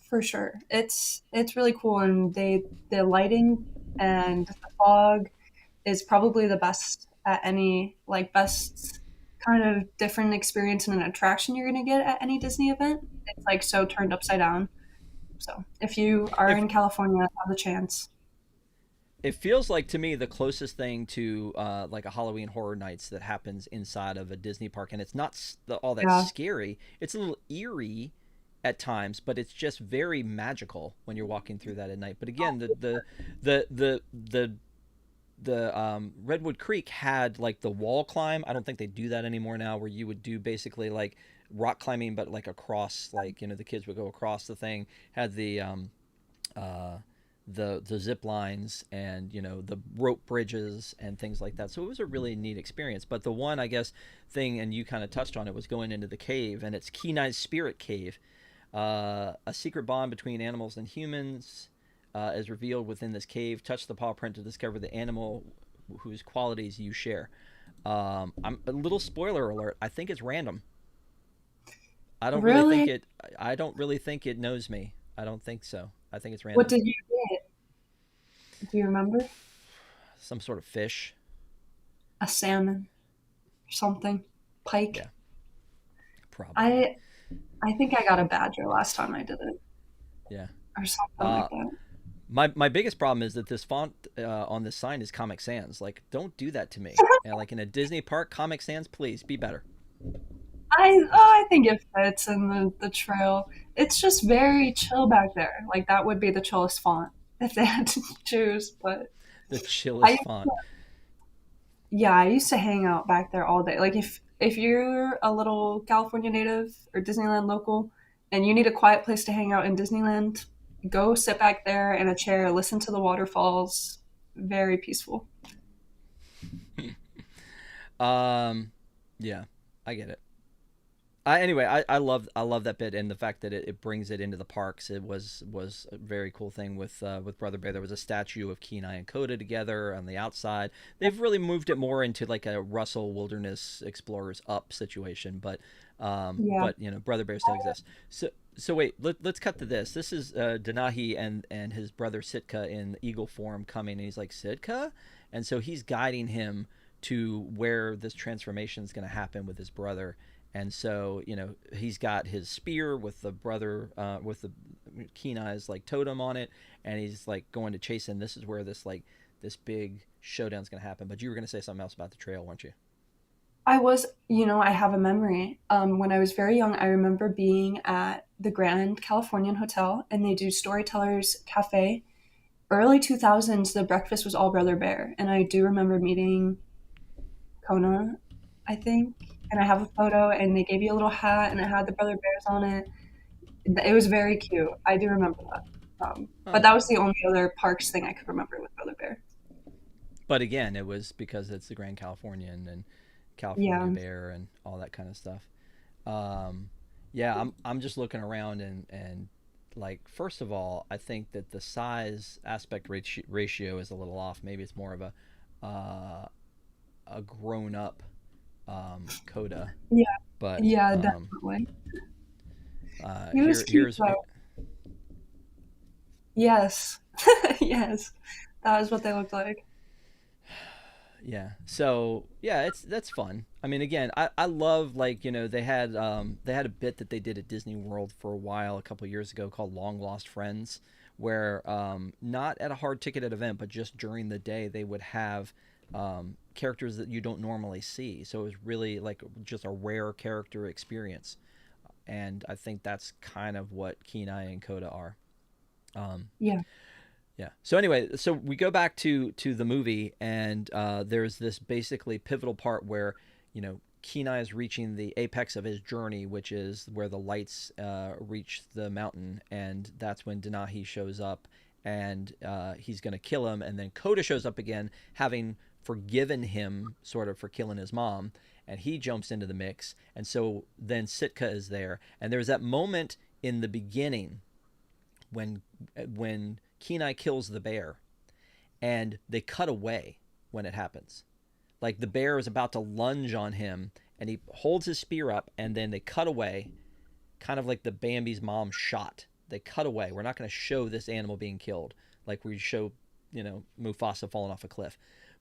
for sure. It's really cool, and the lighting and the fog is probably the best at any like best kind of different experience and an attraction you're gonna get at any Disney event. It's like so turned upside down. So if you are If in California, have the chance. it feels like to me the closest thing to like a Halloween Horror Nights that happens inside of a Disney park, and it's not all that Yeah. scary. It's a little eerie at times, but it's just very magical when you're walking through that at night. But again, the Redwood Creek had like the wall climb. I don't think they do that anymore now, where you would do basically like rock climbing, but like across, like the kids would go across the thing. Had uh, the zip lines and the rope bridges and things like that. So it was a really neat experience. But the one I guess thing, and you kind of touched on it, was going into the cave, and it's Kenai's Spirit Cave, a secret bond between animals and humans. Is revealed within this cave. Touch the paw print to discover the animal whose qualities you share. I'm a little spoiler alert. I think it's random. I don't really think Really? it. I don't really think it knows me. I don't think so. I think it's What random. did you get? Do you remember? Some sort of fish. A salmon or something? Yeah, Pike? probably. I I think I got a badger last time I did it Yeah. or something Uh, like that. my biggest problem is that this font on this sign is Comic Sans. Like, don't do that to me. And like in a Disney park, Comic Sans, please be better. I think it fits in the trail. It's just very chill back there. Like that would be the chillest font if they had to choose. But The I chillest font. yeah, I used to hang out back there all day. Like if you're a little California native or Disneyland local and you need a quiet place to hang out in Disneyland, go sit back there in a chair, listen to the waterfalls. Very peaceful. Yeah, I get it. Anyway, I love that bit and the fact that it brings it into the parks. It was a very cool thing with Brother Bear. There was a statue of Kenai and Coda together on the outside. They've really moved it more into like a Russell Wilderness Explorers Up situation, Yeah. but you know Brother Bear still exists. So wait, let's cut to this. This is Denahi and his brother Sitka in eagle form coming, and he's like Sitka, and so he's guiding him to where this transformation is going to happen with his brother. And so, you know, he's got his spear with the brother, with the Kenai's like totem on it, and he's like going to chase him. This is where this big showdown's going to happen. But you were going to say something else about the trail, weren't you? I was, I have a memory. When I was very young, I remember being at the Grand Californian Hotel and they do Storytellers Cafe. Early 2000s, the breakfast was all Brother Bear. And I do remember meeting Kona, I think. And I have a photo and they gave you a little hat and it had the Brother Bears on it. It was very cute. I do remember that. But Oh, that was the only other parks thing I could remember with Brother Bear. but again, it was because it's the Grand Californian and California Yeah. Bear and all that kind of stuff. Um, yeah, I'm just looking around and like first of all, I think that the size aspect ratio is a little off. Maybe it's more of uh, a grown up Coda, Yeah. but Yeah, definitely. He was cute here's though. Yes. Yes. That was what they looked like. yeah. So yeah, it's that's fun. I mean, again, I love like you know they had a bit that they did at Disney World for a while a couple years ago called Long Lost Friends, where not at a hard ticketed event, but just during the day they would have characters that you don't normally see. So it was really like just a rare character experience, and I think that's kind of what Kenai and Coda are. Um, Yeah. Yeah. So anyway, so we go back to the movie, and there's this basically pivotal part where you know Kenai is reaching the apex of his journey, which is where the lights reach the mountain, and that's when Denahi shows up, and he's going to kill him, and then Coda shows up again, having forgiven him sort of for killing his mom, and he jumps into the mix, and so then Sitka is there, and there's that moment in the beginning when Kenai kills the bear, and they cut away when it happens. Like the bear is about to lunge on him, and he holds his spear up, and then they cut away, kind of like the Bambi's mom shot. They cut away. We're not going to show this animal being killed, like we show, you know, Mufasa falling off a cliff.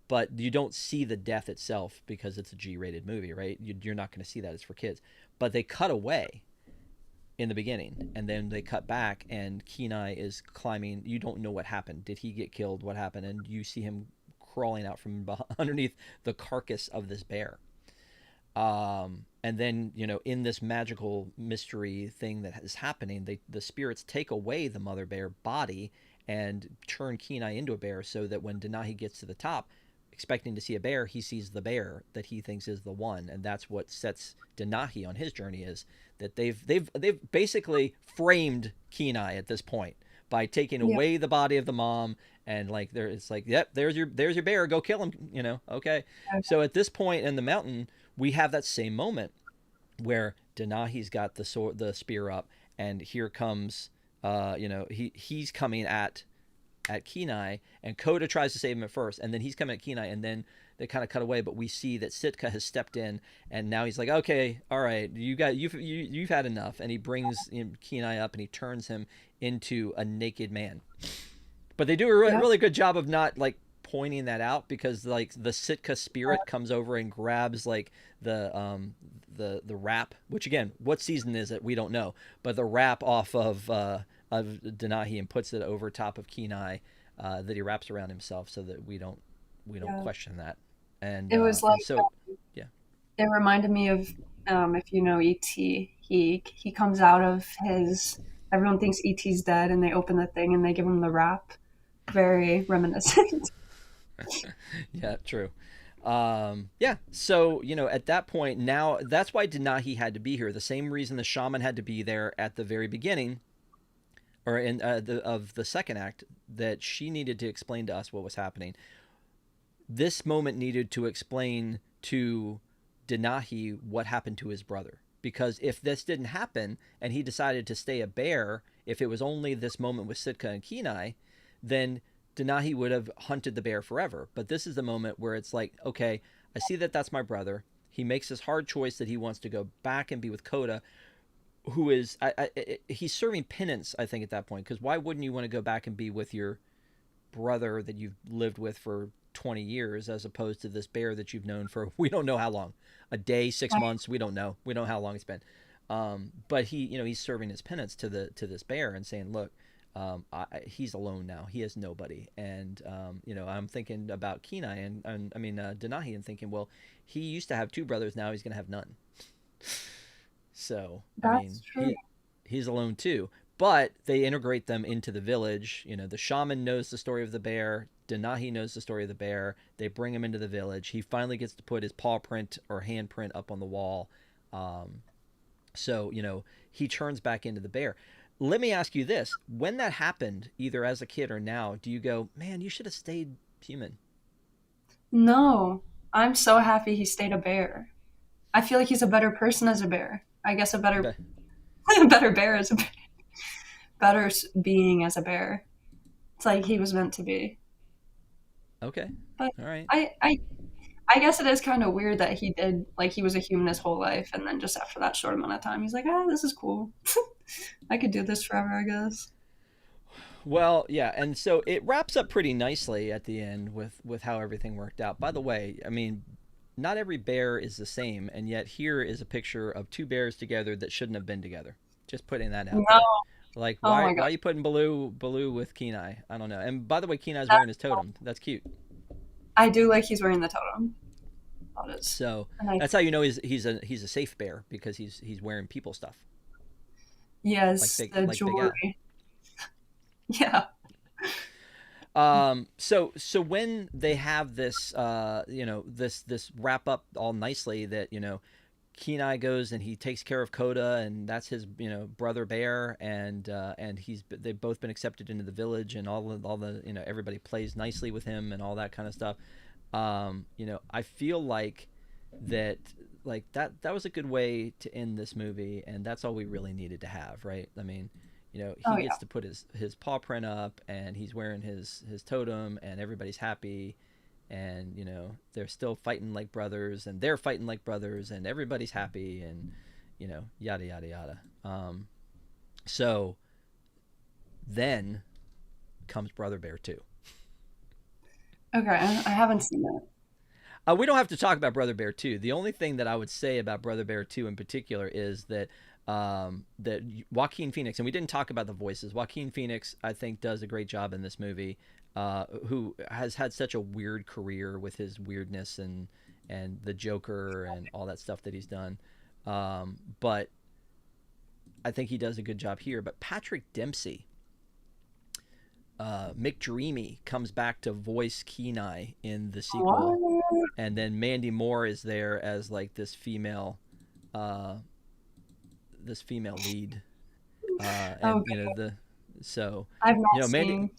But you don't see the death itself because it's a G-rated movie, right? You're not going to see that. It's for kids. But they cut away in the beginning, and then they cut back, and Kenai is climbing. You don't know what happened. Did he get killed? What happened? And you see him crawling out from underneath the carcass of this bear. And then you know, in this magical mystery thing that is happening, the spirits take away the mother bear body and turn Kenai into a bear, so that when Denahi gets to the top, expecting to see a bear, he sees the bear that he thinks is the one, and that's what sets Denahi on his journey. Is that they've basically framed Kenai at this point by taking Yeah. away the body of the mom, and like there it's like, yep, there's your bear, go kill him, you know, okay. So at this point in the mountain, we have that same moment where Denahi's got the spear up, and here comes you know, he's coming at Kenai, and Coda tries to save him at first, and then he's coming at Kenai, and then they kind of cut away. But we see that Sitka has stepped in, and now he's like, "Okay, all right, you've had enough." And he brings Kenai up, and he turns him into a naked man. But they do a Yeah. really good job of not like pointing that out, because like the Sitka spirit comes over and grabs like the wrap, which again, what season is it? We don't know, but the wrap off of Denahi, and puts it over top of Kenai, that he wraps around himself, so that we don't Yeah. question that. It was And like so yeah. It reminded me of if you know E.T. He comes out of his. Everyone thinks E.T.'s dead, and they open the thing and they give him the wrap. Very reminiscent. Yeah, true. Yeah, so at that point, now that's why Denahi had to be here. The same reason the shaman had to be there at the very beginning, or in of the second act, that she needed to explain to us what was happening. This moment needed to explain to Denahi what happened to his brother. Because if this didn't happen and he decided to stay a bear, if it was only this moment with Sitka and Kenai, then Denahi would have hunted the bear forever. But this is the moment where it's like, okay, I see that that's my brother. He makes this hard choice that he wants to go back and be with Coda, who is he's serving penance, I think, at that point. Because why wouldn't you want to go back and be with your brother that you've lived with for 20 years as opposed to this bear that you've known for we don't know how long, a day, 6 months, we don't know how long it's been. But he's serving his penance to this bear and saying, look, he's alone now, he has nobody. And I'm thinking about Kenai and I mean Denahi, and thinking, well, he used to have two brothers, now he's gonna have none. So I That's mean, true. he's alone too. But they integrate them into the village. The shaman knows the story of the bear. Denahi knows the story of the bear. They bring him into the village. He finally gets to put his paw print or handprint up on the wall. So he turns back into the bear. Let me ask you this: when that happened, either as a kid or now, do you go, "Man, you should have stayed human"? No, I'm so happy he stayed a bear. I feel like he's a better person as a bear. I guess a better But a better bear as a bear. Better being as a bear. It's like he was meant to be. okay, But all right. I I I guess it is kind of weird that he did like he was a human his whole life, and then just after that short amount of time, he's like, ah, this is cool. I could do this forever, I guess. Well, yeah, and so it wraps up pretty nicely at the end with how everything worked out. By the way, I mean, not every bear is the same, and yet here is a picture of two bears together that shouldn't have been together. Just putting that out No, there. Like, oh why my god, why are you putting Baloo with Kenai? I don't know. And by the way, Kenai's wearing his that, totem. That's cute. I do like he's wearing the totem. That is So a nice. that's how you know he's a safe bear, because he's wearing people stuff Yes, the like Big Al. jewelry. Yeah. So when they have this this wrap up all nicely, that Kenai goes and he takes care of Coda, and that's his brother bear, and they've both been accepted into the village, and all the everybody plays nicely with him and all that kind of stuff. I feel like that was a good way to end this movie, and that's all we really needed to have, right? I mean, Oh he yeah. gets to put his paw print up, and he's wearing his totem, and everybody's happy, and they're still fighting like brothers, and they're fighting like brothers, and everybody's happy, and yada yada yada. So then comes Brother Bear 2. Okay, I haven't seen it. We don't have to talk about Brother Bear 2. The only thing that I would say about Brother Bear 2 in particular is that Joaquin Phoenix, and we didn't talk about the voices. Joaquin Phoenix, I think, does a great job in this movie. Who has had such a weird career with his weirdness and the Joker and all that stuff that he's done. But I think he does a good job here. But Patrick Dempsey, McDreamy, comes back to voice Kenai in the sequel, What? and then Mandy Moore is there as like uh, this female lead, and Okay, the so I've not Mandy. seen.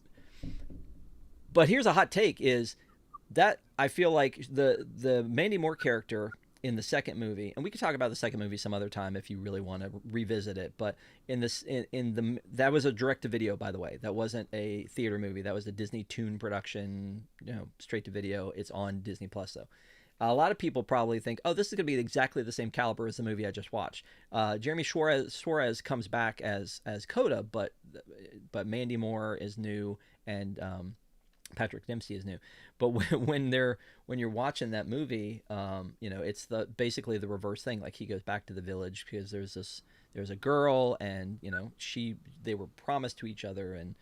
But here's a hot take: is that I feel like the Mandy Moore character in the second movie, and we could talk about the second movie some other time if you really want to revisit it. But in the that was a direct to video, by the way. That wasn't a theater movie. That was a Disney Toon production, straight to video. It's on Disneyplus though. A lot of people probably think, oh, this is going to be exactly the same caliber as the movie I just watched. Jeremy Suarez comes back as Coda, but Mandy Moore is new, and Patrick Dempsey is new. But when you're watching that movie, it's basically the reverse thing. Like, he goes back to the village because there's a girl, and they were promised to each other, and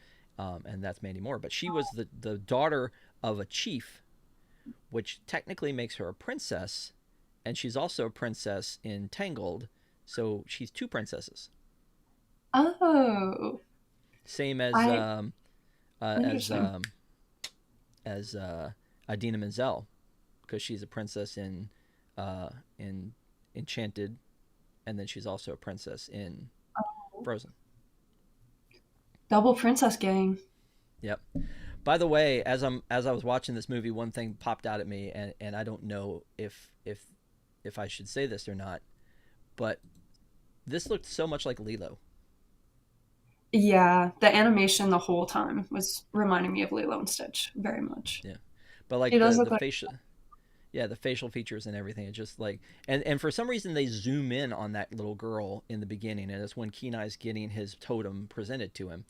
that's Mandy Moore. But she was the daughter of a chief, which technically makes her a princess and she's also a princess in Tangled. So she's two princesses, Oh, same I uh, as interesting. um, as Idina Menzel, because she's a princess in Enchanted, and then she's also a princess in Frozen. Double princess gang. Yep. By the way, as I was watching this movie, one thing popped out at me, and I don't know if I should say this or not, but this looked so much like Lilo. Yeah, the animation the whole time was reminding me of Lilo and Stitch very much. Yeah, but She like does the look like facial, yeah, the facial features and everything. It's just like, and for some reason they zoom in on that little girl in the beginning, and it's when Kenai's getting his totem presented to him.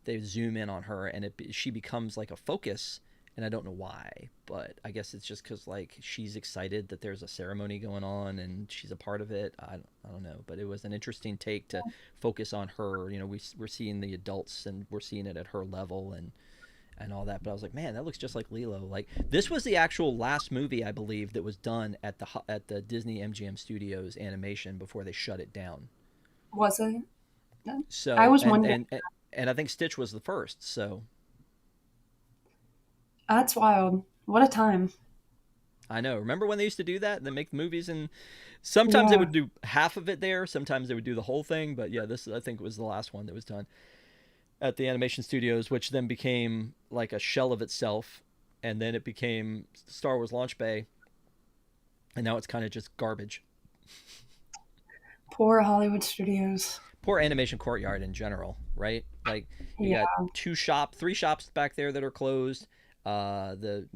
They zoom in on her, and she becomes like a focus, and I don't know why, but I guess it's just because like she's excited that there's a ceremony going on and she's a part of it. I don't know, but it was an interesting take to focus on her. You know, we're seeing the adults and we're seeing it at her level and all that. But I was like, man, that looks just like Lilo. Like this was the actual last movie I believe that was done at the Disney MGM Studios animation before they shut it down. was it? I So was wondering. and I think Stitch was the first. So That's wild. What a time. I know. Remember when they used to do that? They make movies, and sometimes they Yeah. would do half of it there. Sometimes they would do the whole thing. But yeah, this I think was the last one that was done at the animation studios, which then became like a shell of itself, and then it became Star Wars Launch Bay, and now it's kind of just garbage. Poor Hollywood studios. Poor Animation Courtyard in general, right? Like you Yeah. got three shops back there that are closed. The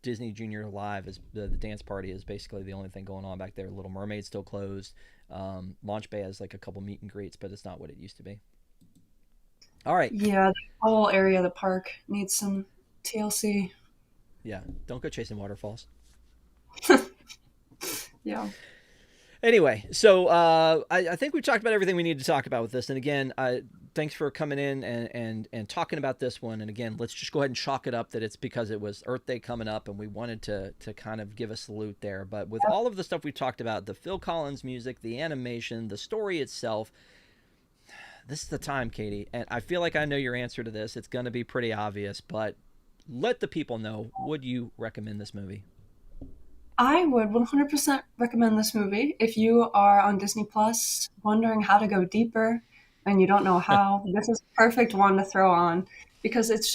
Disney Junior Live is the dance party is basically the only thing going on back there. Little Mermaid's still closed. Launch Bay has like a couple meet and greets, but it's not what it used to be. All right, Yeah, the whole area of the park needs some TLC. yeah, don't go chasing waterfalls. Yeah. Anyway, so I think we talked about everything we need to talk about with this. And again, thanks for coming in and talking about this one. And again, let's just go ahead and chalk it up that it's because it was Earth Day coming up, and we wanted to kind of give a salute there. But with all of the stuff we talked about, the Phil Collins music, the animation, the story itself, this is the time, Katie. And I feel like I know your answer to this. It's going to be pretty obvious, but let the people know. Would you recommend this movie? I would 100% recommend this movie if you are on Disney Plus wondering how to go deeper and you don't know how. This is a perfect one to throw on because it's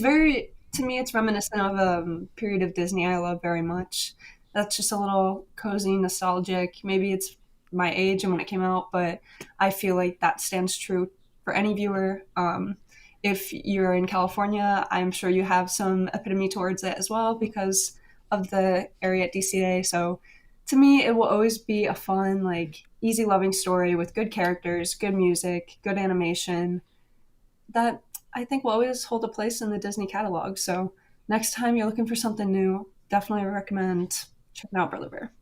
very, to me, it's reminiscent of a period of Disney I love very much. That's just a little cozy, nostalgic. Maybe it's my age and when it came out, but I feel like that stands true for any viewer. If you're in California, I'm sure you have some epitome towards it as well because of the area at DCA. So to me, it will always be a fun, like easy loving story with good characters, good music, good animation that I think will always hold a place in the Disney catalog. So next time you're looking for something new, definitely recommend checking out Brother Bear.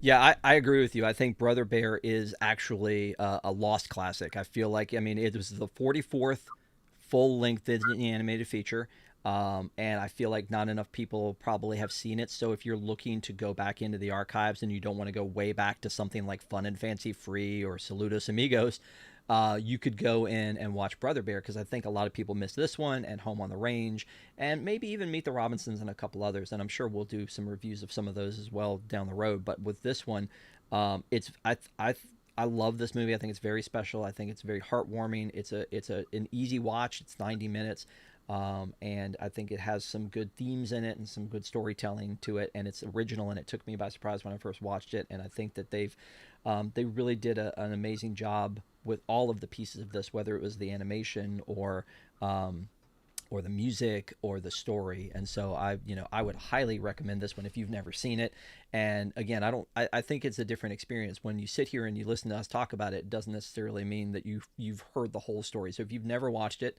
Yeah, I agree with you. I think Brother Bear is actually a lost classic. I feel like, I mean, it was the 44th full length Disney animated feature. And I feel like not enough people probably have seen it. So if you're looking to go back into the archives and you don't want to go way back to something like Fun and Fancy Free or Saludos Amigos, you could go in and watch Brother Bear because I think a lot of people missed this one and Home on the Range and maybe even Meet the Robinsons and a couple others. And I'm sure we'll do some reviews of some of those as well down the road. But with this one, it's I love this movie. I think it's very special. I think it's very heartwarming. It's an easy watch. It's 90 minutes. And I think it has some good themes in it and some good storytelling to it, and it's original. And it took me by surprise when I first watched it. And I think that they really did an amazing job with all of the pieces of this, whether it was the animation or the music or the story. And so I would highly recommend this one if you've never seen it. And again, I think it's a different experience when you sit here and you listen to us talk about it. It doesn't necessarily mean that you've heard the whole story. So if you've never watched it,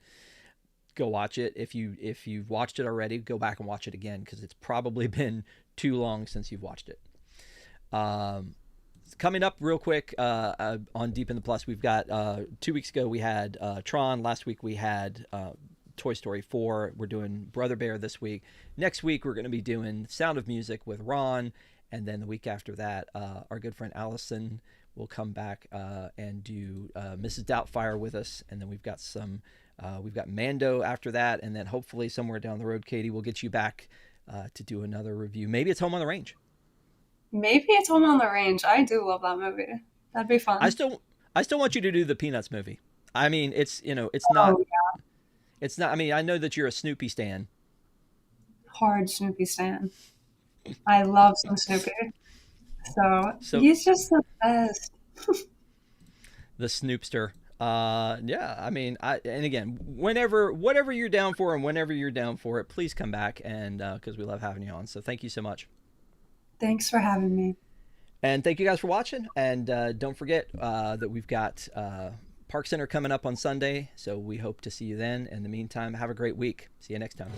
go watch it. If you've watched it already, go back and watch it again because it's probably been too long since you've watched it. Um, Coming up real quick on Deep in the Plus, we've got 2 weeks ago we had Tron. Last week we had Toy Story 4. We're doing Brother Bear this week. Next week we're going to be doing Sound of Music with Ron, And then the week after that, our good friend Allison will come back and do Mrs. Doubtfire with us. And then we've got Mando after that. And then hopefully somewhere down the road, Katie, we'll get you back to do another review. Maybe it's Home on the Range. Maybe it's Home on the Range. I do love that movie. That'd be I fun. still, I still want you to do the Peanuts movie. I mean, Oh, it's not. I mean, I know that you're a Snoopy stan. hard Snoopy stan. I love some Snoopy. So So he's just the best. the Snoopster. Yeah. I mean, and again, whatever you're down for, and whenever you're down for it, please come back, and because we love having you on. So thank you so much. Thanks for having me. And thank you guys for watching. And don't forget that we've got Park Center coming up on Sunday. So we hope to see you then. In the meantime, have a great week. See you next time.